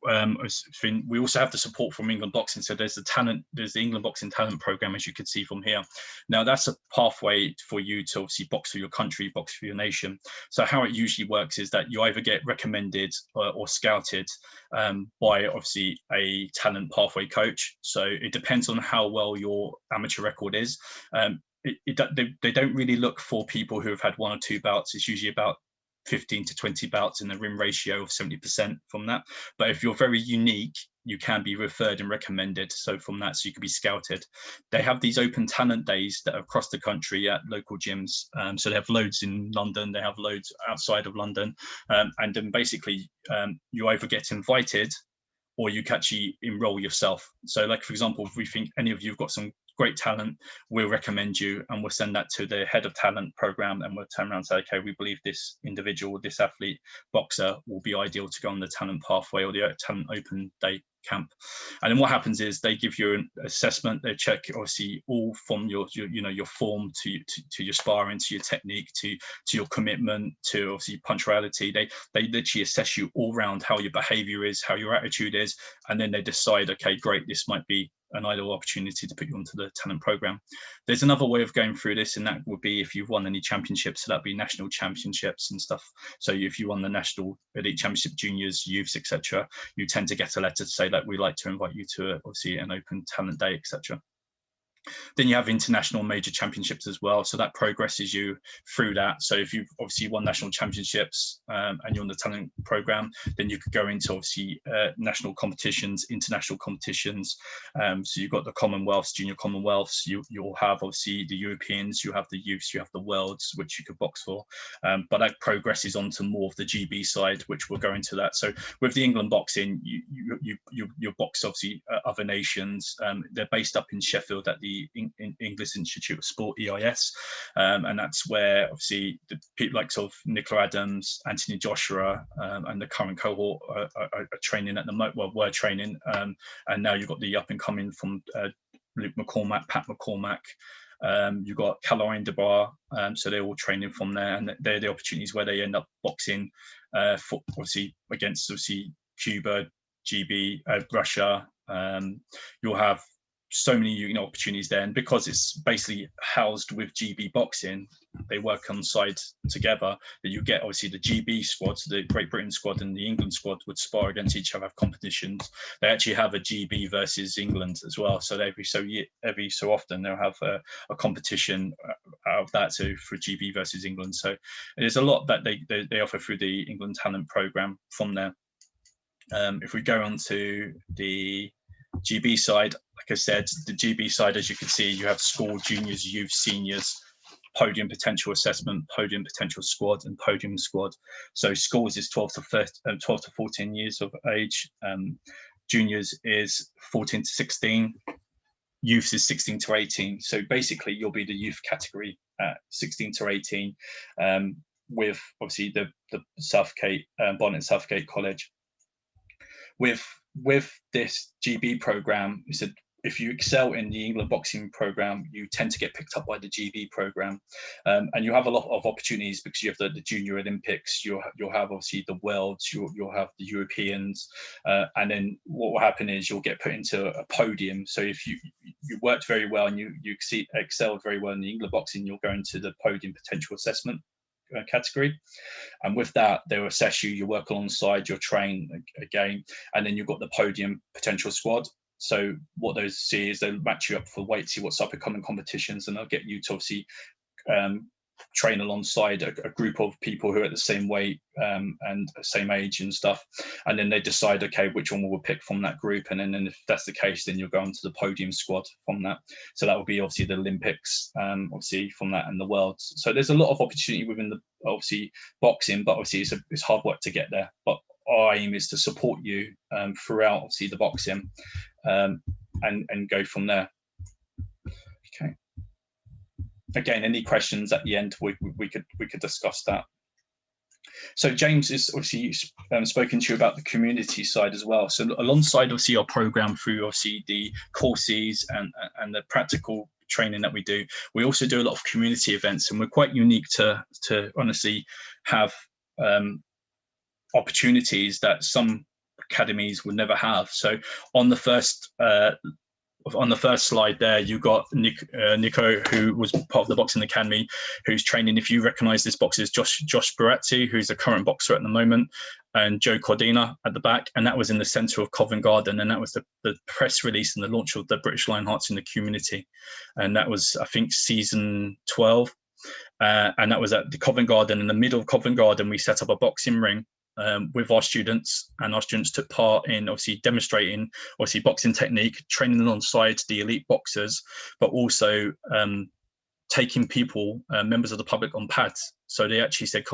[SPEAKER 2] we also have the support from England Boxing. So there's the England Boxing Talent Program, as you can see from here. Now that's a pathway for you to obviously box for your country, box for your nation. So how it usually works is that you either get recommended or scouted by obviously a talent pathway coach. So it depends on how well your amateur record is. They don't really look for people who have had 1 or 2 bouts. It's usually about 15 to 20 bouts in the rim ratio of 70% from that. But if you're very unique, you can be referred and recommended. So from that, so you could be scouted. They have these open talent days that are across the country at local gyms. So they have loads in London, they have loads outside of London. And then basically you either get invited or you can actually enroll yourself. So like, for example, if we think any of you have got some great talent, we'll recommend you and we'll send that to the head of talent program, and we'll turn around and say, okay, we believe this individual, this athlete, boxer will be ideal to go on the talent pathway or the talent open day camp. And then what happens is they give you an assessment. They check obviously all from your form to your sparring, to your technique, to your commitment, to obviously punctuality. They literally assess you all round, how your behavior is, how your attitude is, and then they decide, okay, great, this might be an ideal opportunity to put you onto the talent program. There's another way of going through this, and that would be if you've won any championships. So that'd be national championships and stuff. So if you won the national elite championship, juniors, youths, etc., you tend to get a letter to say that we'd like to invite you to obviously an open talent day, etc. Then you have international major championships as well. So that progresses you through that. So if you've obviously won national championships and you're on the talent program, then you could go into obviously national competitions, international competitions. So you've got the Commonwealths, junior Commonwealths. You'll have obviously the Europeans, you have the youths, you have the worlds, which you could box for. But that progresses onto more of the GB side, which we'll go into that. So with the England boxing, you box obviously other nations. They're based up in Sheffield at the the English Institute of Sport, EIS, and that's where obviously the people like sort of Nicola Adams, Anthony Joshua, and the current cohort are training at the moment. Well, were training, and now you've got the up and coming from Luke McCormack, Pat McCormack. You've got Caroline DeBar, so they're all training from there, and they're the opportunities where they end up boxing, for, obviously against Cuba, GB, Russia. You'll have so many opportunities there, and because it's basically housed with GB boxing, they work on side together. That you get obviously the GB squad, so the Great Britain squad and the England squad would spar against each other, have competitions. They actually have a GB versus England as well, so every so often they'll have a competition out of that, so for GB versus England. So there's a lot that they offer through the England Talent Programme from there. If we go on to the GB side, like I said, the GB side, as you can see, you have school, juniors, youth, seniors, podium potential assessment, podium potential squad, and podium squad. So schools is 12 to 14 years of age. Juniors is 14 to 16. Youth is 16 to 18. So basically, you'll be the youth category at 16 to 18, with obviously the Southgate, Barnet and Southgate College. With this GB program, you said if you excel in the England boxing program, you tend to get picked up by the GB program, and you have a lot of opportunities because you have the Junior Olympics, you'll have obviously the Worlds, you'll have the Europeans, and then what will happen is you'll get put into a podium. So if you worked very well and you excelled very well in the England boxing, you'll go into the podium potential assessment category, and with that they'll assess you, you work alongside, you'll train again, and then you've got the podium potential squad. So what those see is they'll match you up for weight, see what's up and coming competitions, and they'll get you to obviously train alongside a group of people who are at the same weight and same age and stuff, and then they decide, okay, which one we'll pick from that group, and then if that's the case, then you'll go onto the podium squad from that. So that will be obviously the Olympics, obviously from that, and the Worlds. So there's a lot of opportunity within the obviously boxing, but obviously it's hard work to get there. But our aim is to support you throughout obviously the boxing, and go from there. Okay. Again, any questions at the end, we could discuss that. So James is obviously spoken to you about the community side as well. So alongside obviously our program, through obviously the courses and the practical training that we do, we also do a lot of community events, and we're quite unique to honestly have opportunities that some academies would never have. So on the first slide there, you got Nico, who was part of the Boxing Academy, who's training. If you recognise this boxer, is Josh Barazzi, who's a current boxer at the moment, and Joe Cordina at the back, and that was in the centre of Covent Garden, and that was the press release and the launch of the British Lionhearts in the community, and that was, I think, season 12, and that was at the Covent Garden. In the middle of Covent Garden, we set up a boxing ring with our students, and our students took part in obviously demonstrating obviously boxing technique, training alongside the elite boxers, but also taking people, members of the public, on pads. So they actually said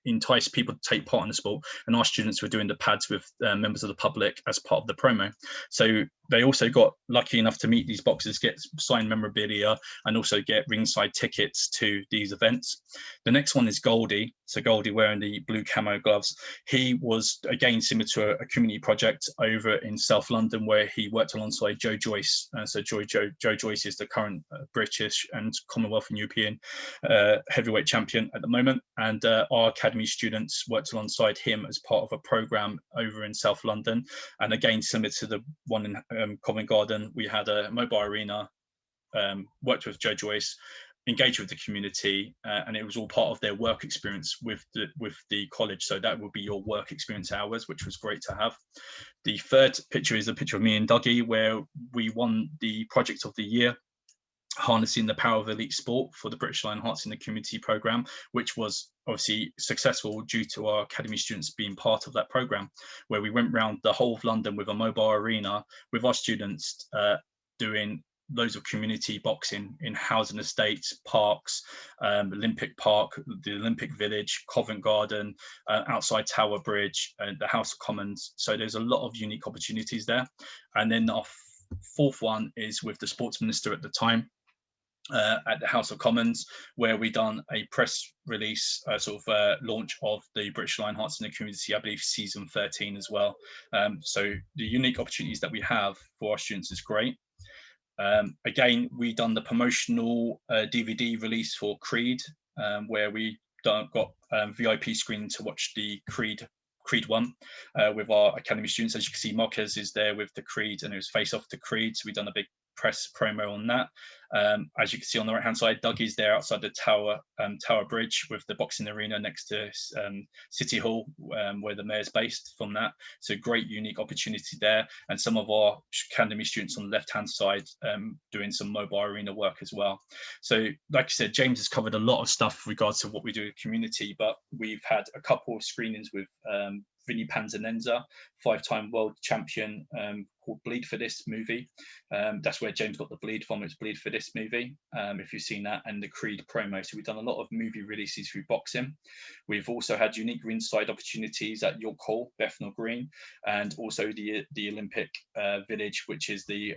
[SPEAKER 2] entice people to take part in the sport, and our students were doing the pads with members of the public as part of the promo. So they also got lucky enough to meet these boxers, get signed memorabilia, and also get ringside tickets to these events. The next one is Goldie. So Goldie, wearing the blue camo gloves, he was again similar to a community project over in South London, where he worked alongside Joe Joyce. So Joe Joyce is the current British and Commonwealth and European heavyweight champion at the moment, and our academy students worked alongside him as part of a program over in South London. And again, similar to the one in Covent Garden, we had a mobile arena, worked with Joe Joyce, engaged with the community, and it was all part of their work experience with the college. So that would be your work experience hours, which was great to have. The third picture is a picture of me and Dougie, where we won the project of the year, harnessing the power of elite sport for the British Lionhearts in the community program, which was obviously successful due to our academy students being part of that program, where we went around the whole of London with a mobile arena with our students doing loads of community boxing in housing estates, parks, Olympic Park, the Olympic Village, Covent Garden, outside Tower Bridge, the House of Commons. So there's a lot of unique opportunities there. And then our fourth one is with the sports minister at the time, at the House of Commons, where we done a press release, launch of the British Lionhearts in the Community, I believe season 13 as well. So the unique opportunities that we have for our students is great. Again, we done the promotional DVD release for Creed, where we got VIP screening to watch the Creed 1 with our academy students. As you can see, Marquez is there with the Creed, and it was face off to Creed, so we've done a big press promo on that. As you can see on the right hand side, Dougie's there outside the Tower Bridge with the boxing arena next to City Hall, where the mayor's based from that. So great unique opportunity there, and some of our academy students on the left hand side doing some mobile arena work as well. So like I said, James has covered a lot of stuff with regards to what we do in the community, but we've had a couple of screenings with Vinny Panzanenza, 5-time world champion, called Bleed for This movie. That's where James got the bleed from. It's Bleed for This movie, if you've seen that, and the Creed promo. So we've done a lot of movie releases through boxing. We've also had unique ringside opportunities at York Hall, Bethnal Green, and also the Olympic Village, which is the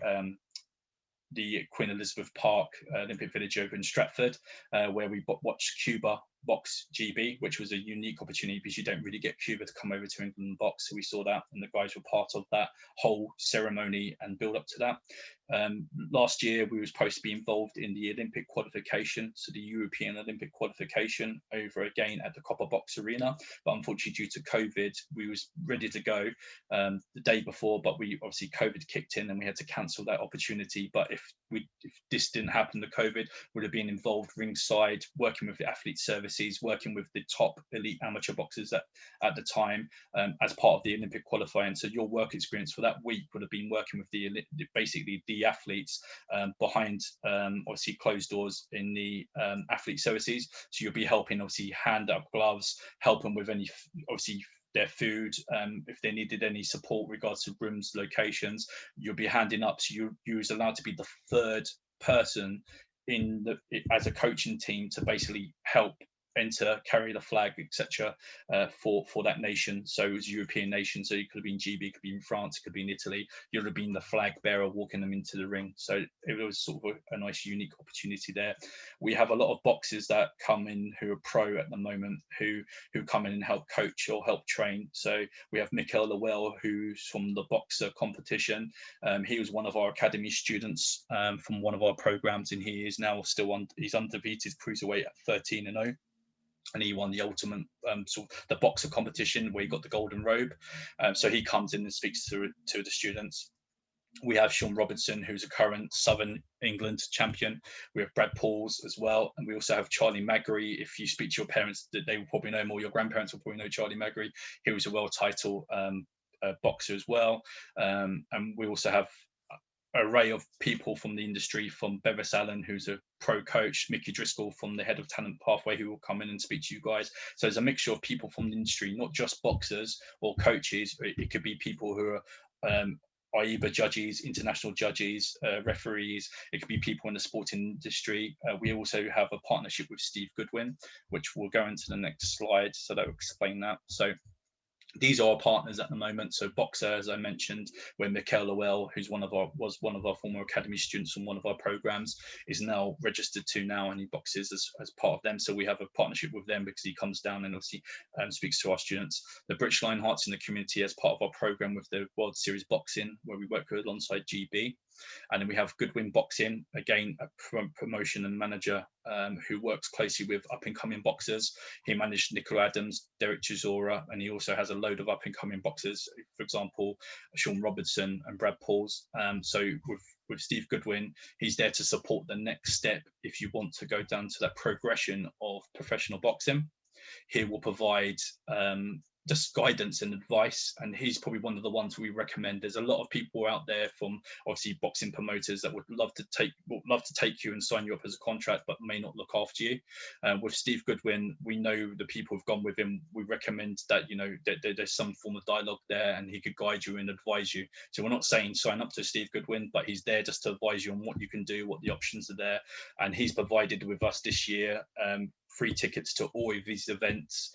[SPEAKER 2] Queen Elizabeth Park Olympic Village over in Stratford, where we watched Cuba box GB, which was a unique opportunity because you don't really get Cuba to come over to England and box. So we saw that, and the guys were part of that whole ceremony and build up to that. Last year, we were supposed to be involved in the Olympic qualification, so the European Olympic qualification over again at the Copper Box Arena. But unfortunately, due to COVID, we was ready to go the day before, but obviously COVID kicked in and we had to cancel that opportunity. But if this didn't happen, the COVID would have been involved ringside, working with the athlete services, working with the top elite amateur boxers at the time as part of the Olympic qualifying. So your work experience for that week would have been working with basically the athletes behind obviously closed doors in the athlete services. So you'll be helping, obviously hand up gloves, help them with any obviously their food, if they needed any support regards to rooms, locations, you'll be handing up. So you was allowed to be the third person as a coaching team to basically help enter, carry the flag, etc. For that nation. So it was a European nation, so it could have been GB, it could be in France, it could be in Italy. You'd have been the flag bearer walking them into the ring. So it was sort of a nice unique opportunity there. We have a lot of boxers that come in who are pro at the moment, who come in and help coach or help train. So we have Mikel Lowell, who's from the boxer competition. He was one of our academy students from one of our programs, and he is now still he's undefeated cruiserweight at 13-0. And he won the ultimate the boxer competition where he got the golden robe. So he comes in and speaks to the students. We have Sean Robertson, who's a current Southern England champion. We have Brad Pauls as well. And we also have Charlie Magri. If you speak to your parents, they will probably know more. Your grandparents will probably know Charlie Magri. He was a world title boxer as well. And we also have array of people from the industry, from Bevis Allen, who's a pro coach, Mickey Driscoll from the Head of Talent Pathway, who will come in and speak to you guys. So there's a mixture of people from the industry, not just boxers or coaches. It could be people who are AIBA judges, international judges, referees. It could be people in the sporting industry. We also have a partnership with Steve Goodwin, which we'll go into the next slide, so that will explain that. So these are our partners at the moment. So Boxer, as I mentioned, where Mikel Lowell, who's was one of our former academy students from one of our programs, is now registered to now, and he boxes as part of them. So we have a partnership with them because he comes down and obviously speaks to our students. The British Lionhearts in the community as part of our program with the World Series Boxing, where we work with alongside GB. And then we have Goodwin Boxing, again, a promotion and manager who works closely with up-and-coming boxers. He managed Nicola Adams, Derek Chisora, and he also has a load of up-and-coming boxers, for example, Sean Robertson and Brad Pauls. So with Steve Goodwin, he's there to support the next step if you want to go down to that progression of professional boxing. He will provide just guidance and advice, and he's probably one of the ones we recommend. There's a lot of people out there from obviously boxing promoters that would love to take you and sign you up as a contract, but may not look after you. With Steve Goodwin, we know the people who've gone with him. We recommend that there's some form of dialogue there, and he could guide you and advise you. So we're not saying sign up to Steve Goodwin, but he's there just to advise you on what you can do, what the options are there. And he's provided with us this year free tickets to all of these events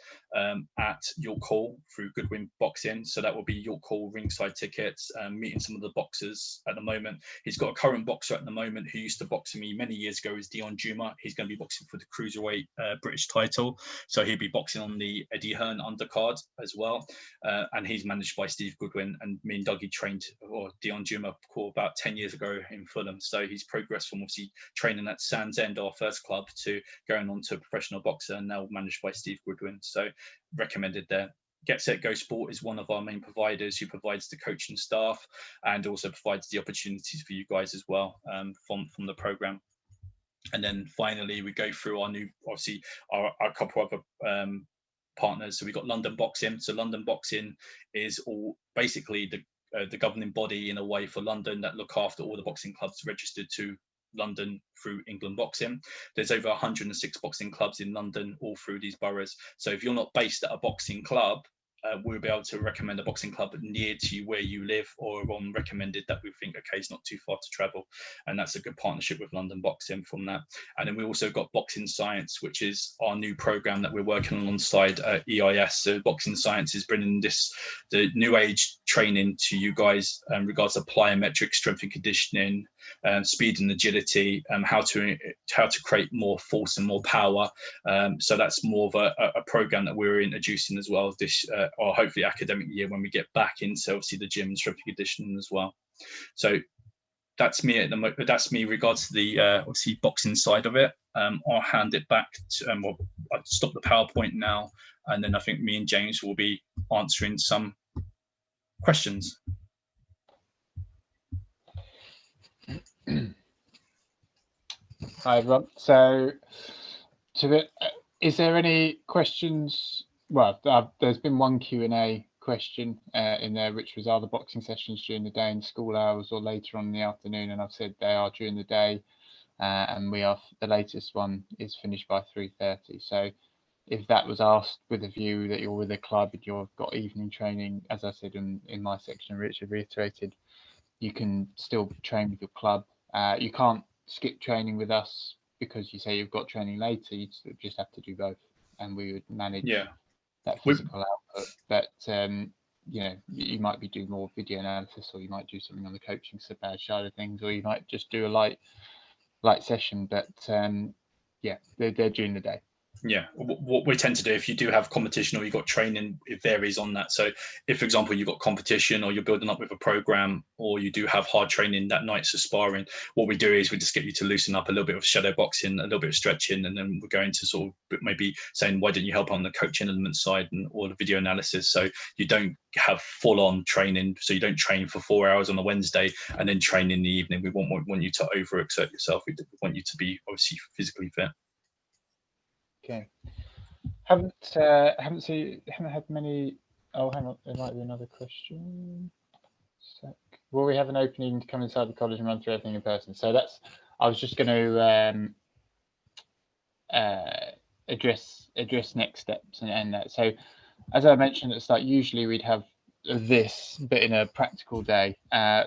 [SPEAKER 2] at York Hall through Goodwin Boxing. So that will be York Hall ringside tickets, meeting some of the boxers at the moment. He's got a current boxer at the moment who used to box me many years ago, is Dion Juma. He's going to be boxing for the cruiserweight British title. So he'll be boxing on the Eddie Hearn undercard as well. And he's managed by Steve Goodwin, and me and Dougie trained, or Dion Juma, about 10 years ago in Fulham. So he's progressed from obviously training at Sands End, our first club, to going on to a professional boxer, and now managed by Steve Goodwin. So recommended there. Get Set Go Sport is one of our main providers, who provides the coaching staff and also provides the opportunities for you guys as well from the program. And then finally, we go through our new, obviously, our couple of other partners. So we've got London Boxing. So London Boxing is all basically the governing body in a way for London, that look after all the boxing clubs registered to London through England Boxing. There's over 106 boxing clubs in London, all through these boroughs. So if you're not based at a boxing club, we'll be able to recommend a boxing club near to you where you live, or one recommended that we think, okay, it's not too far to travel. And that's a good partnership with London Boxing from that. And then we also got Boxing Science, which is our new program that we're working alongside EIS. So Boxing Science is bringing the new age training to you guys in regards to plyometric strength and conditioning, speed and agility, how to create more force and more power. So that's more of a program that we're introducing as well this or hopefully academic year, when we get back into obviously the gym and strength and conditioning as well. So that's me at the moment. That's me regards to the obviously boxing side of it. I'll hand it back to I'll stop the PowerPoint now, and then I think me and James will be answering some questions.
[SPEAKER 1] Hi everyone. So is there any questions? Well, there's been one Q&A question in there, which was, are the boxing sessions during the day in school hours or later on in the afternoon? And I've said they are during the day, and the latest one is finished by 3:30. So if that was asked with a view that you're with a club and you've got evening training, as I said in my section, Richard reiterated, you can still train with your club. You can't skip training with us because you say you've got training later. You just have to do both, and we would manage that physical output. But you know, you might be doing more video analysis, or you might do something on the coaching side of things, or you might just do a light session. But yeah, they're during the day.
[SPEAKER 2] Yeah, what we tend to do, if you do have competition or you've got training, it varies on that. So if, for example, you've got competition or you're building up with a program, or you do have hard training that night, so sparring, what we do is we just get you to loosen up a little bit of shadow boxing, a little bit of stretching, and then we're going to sort of maybe saying, why don't you help on the coaching element side and all the video analysis? So you don't have full on training. So you don't train for 4 hours on a Wednesday and then train in the evening. We want you to overexert yourself. We want you to be obviously physically fit.
[SPEAKER 1] Okay. Haven't had many. Oh, hang on, there might be another question. Will we have an opening to come inside the college and run through everything in person? So I was just going to address next steps and that. So as I mentioned at the start, usually we'd have this, but in a practical day.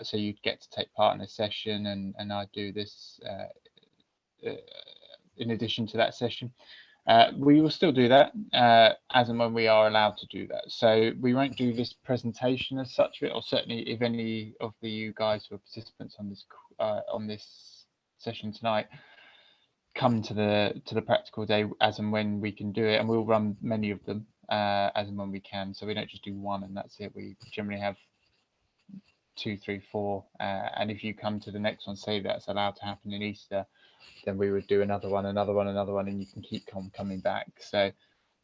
[SPEAKER 1] So you'd get to take part in a session, and I do this in addition to that session. We will still do that as and when we are allowed to do that. So we won't do this presentation as such, or certainly if any of you guys who are participants on this session tonight come to the practical day as and when we can do it, and we'll run many of them as and when we can. So we don't just do one and that's it. We generally have 2, 3, 4, and if you come to the next one, say that's allowed to happen in Easter, then we would do another one, and you can keep coming back. So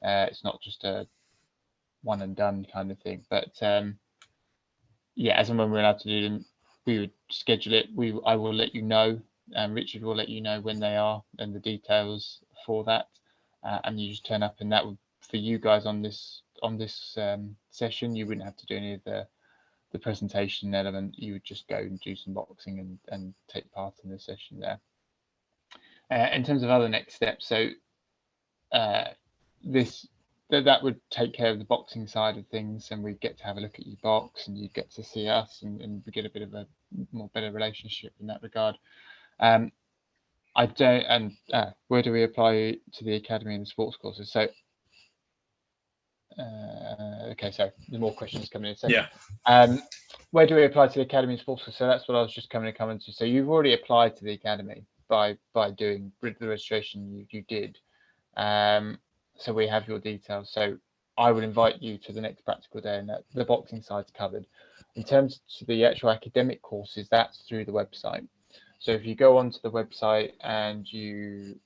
[SPEAKER 1] it's not just a one and done kind of thing. But yeah, as and when we're allowed to do them, we would schedule it. I will let you know, and Richard will let you know when they are and the details for that. And you just turn up, and that would, for you guys on this session, you wouldn't have to do any of the presentation element. You would just go and do some boxing and take part in the session there. In terms of other next steps, so that would take care of the boxing side of things, and we'd get to have a look at your box, and you'd get to see us, and we get a bit of a better relationship in that regard. I don't. And where do we apply to the academy and the sports courses? So, okay, so the more questions coming in. So,
[SPEAKER 2] Yeah.
[SPEAKER 1] Where do we apply to the academy and sports courses? So that's what I was just coming to. So you've already applied to the academy by doing the registration you did. So we have your details. So I would invite you to the next practical day, and the boxing side's covered. In terms of the actual academic courses, that's through the website. So if you go onto the website and you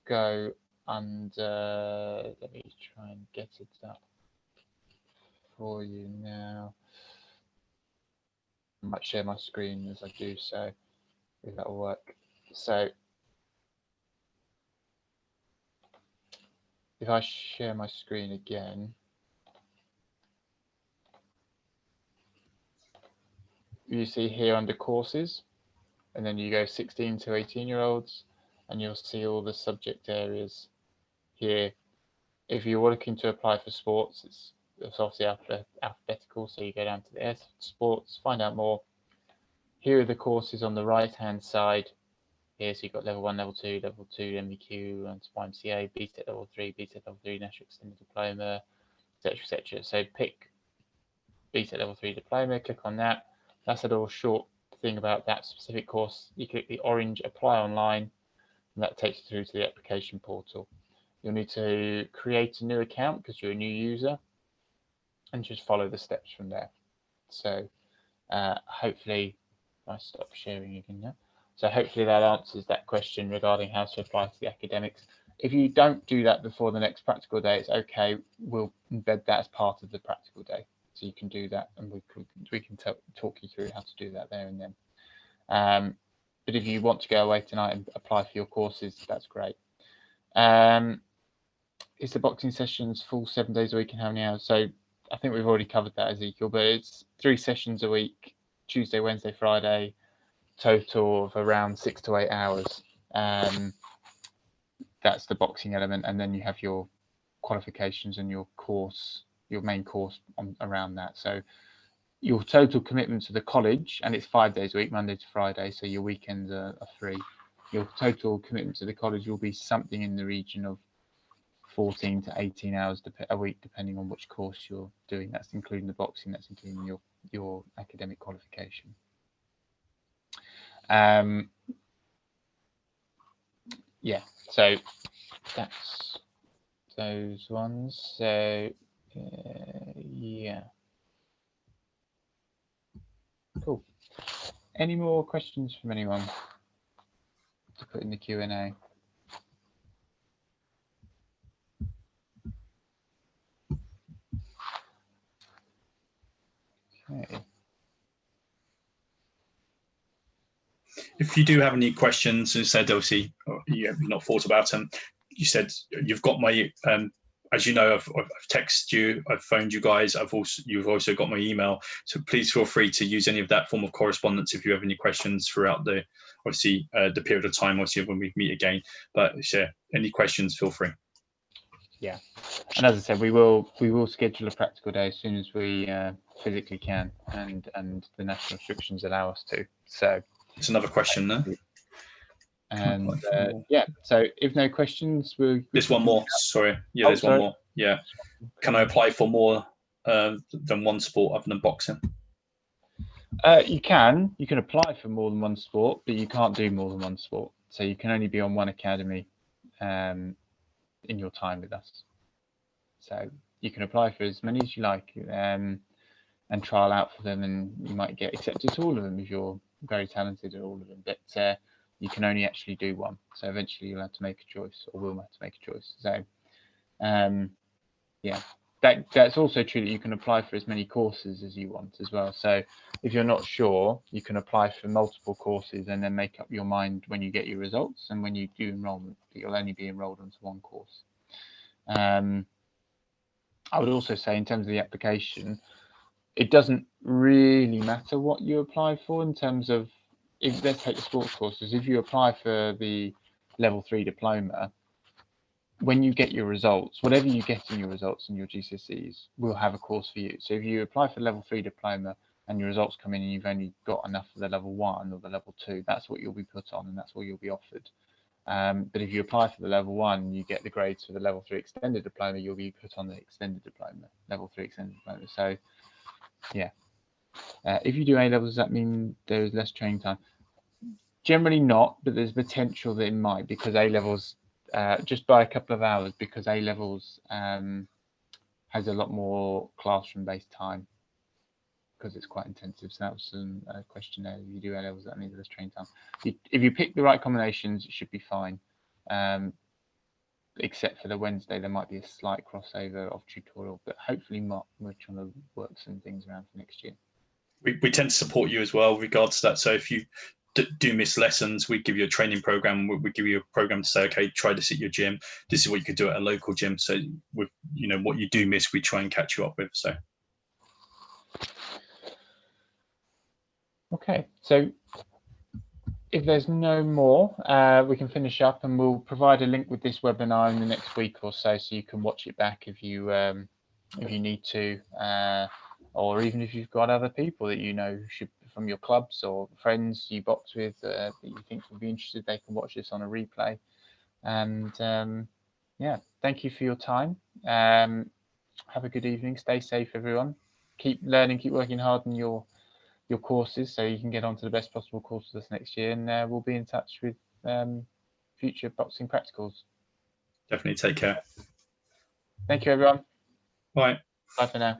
[SPEAKER 1] go under, let me try and get it up for you now. I might share my screen as I do so, if that'll work. So if I share my screen again, you see here under courses, and then you go 16 to 18-year-olds, and you'll see all the subject areas here. If you're looking to apply for sports, it's obviously alphabetical, so you go down to the S, sports, find out more. Here are the courses on the right-hand side. Here, so you've got level 1, level 2, MVQ, and YMCA, BTEC level 3, National Extended Diploma, etc., etc. So pick BTEC level 3 diploma, click on that. That's a little short thing about that specific course. You click the orange apply online, and that takes you through to the application portal. You'll need to create a new account because you're a new user, and just follow the steps from there. So hopefully, if I stop sharing again now. So hopefully that answers that question regarding how to apply to the academics. If you don't do that before the next practical day, it's okay. We'll embed that as part of the practical day. So you can do that, and we can talk you through how to do that there and then. But if you want to go away tonight and apply for your courses, that's great. Is the boxing sessions full 7 days a week and how many hours? So I think we've already covered that, Ezekiel, but it's 3 sessions a week, Tuesday, Wednesday, Friday, total of around 6 to 8 hours. That's the boxing element, and then you have your qualifications and your course, your main course around that. So your total commitment to the college, and it's 5 days a week, Monday to Friday, so your weekends are free. Your total commitment to the college will be something in the region of 14 to 18 hours a week, depending on which course you're doing. That's including the boxing, that's including your academic qualification. Yeah, so that's those ones. So yeah, cool. Any more questions from anyone to put in the Q&A? Okay.
[SPEAKER 2] If you do have any questions, as I said, obviously you've not thought about them. You said you've got my, as you know, I've texted you, I've phoned you guys. You've also got my email. So please feel free to use any of that form of correspondence if you have any questions throughout the, obviously, the period of time, obviously, when we meet again. But yeah, any questions, feel free.
[SPEAKER 1] Yeah, and as I said, we will schedule a practical day as soon as we physically can, and the national restrictions allow us to. So
[SPEAKER 2] it's another question there.
[SPEAKER 1] And yeah, so if no questions,
[SPEAKER 2] there's one more. Sorry, yeah, there's one more. Yeah, can I apply for more than one sport other than boxing?
[SPEAKER 1] You can apply for more than one sport, but you can't do more than one sport. So you can only be on one academy in your time with us. So you can apply for as many as you like and trial out for them, and you might get accepted to all of them if you're very talented at all of them. But you can only actually do one. So eventually you'll have to make a choice, or we'll have to make a choice. So yeah, that's also true that you can apply for as many courses as you want as well. So if you're not sure, you can apply for multiple courses and then make up your mind when you get your results, and when you do enrollment, that you'll only be enrolled onto one course. I would also say, in terms of the application, it doesn't really matter what you apply for in terms of, let's take the sports courses. If you apply for the level 3 diploma, when you get your results, whatever you get in your results in your GCSEs, we'll have a course for you. So if you apply for level 3 diploma and your results come in and you've only got enough for the level 1 or the level 2, that's what you'll be put on, and that's what you'll be offered. But if you apply for the level 1, you get the grades for the level 3 extended diploma, you'll be put on the extended diploma, level 3 extended diploma. So yeah, if you do A-levels, does that mean there is less training time? Generally not, but there's potential that it might, because A-levels, just by a couple of hours, because A-levels has a lot more classroom-based time, because it's quite intensive. So that was some question there. If you do A-levels, that means less training time. If you pick the right combinations, it should be fine. Except for the Wednesday, there might be a slight crossover of tutorial, but hopefully not. We're trying to work some things around for next year.
[SPEAKER 2] We tend to support you as well regards to that. So if you do miss lessons, we give you a training program. We give you a program to say, okay, try this at your gym. This is what you could do at a local gym. So with, you know, what you do miss, we try and catch you up with. So
[SPEAKER 1] okay, so if there's no more, we can finish up, and we'll provide a link with this webinar in the next week or so you can watch it back if you need to, or even if you've got other people that you know should, from your clubs or friends you box with, that you think would be interested, they can watch this on a replay. And yeah, thank you for your time. Have a good evening. Stay safe, everyone. Keep learning, keep working hard on your courses so you can get onto the best possible courses this next year, and we'll be in touch with future boxing practicals.
[SPEAKER 2] definitely take care.
[SPEAKER 1] Thank you, everyone.
[SPEAKER 2] Bye.
[SPEAKER 1] Bye for now.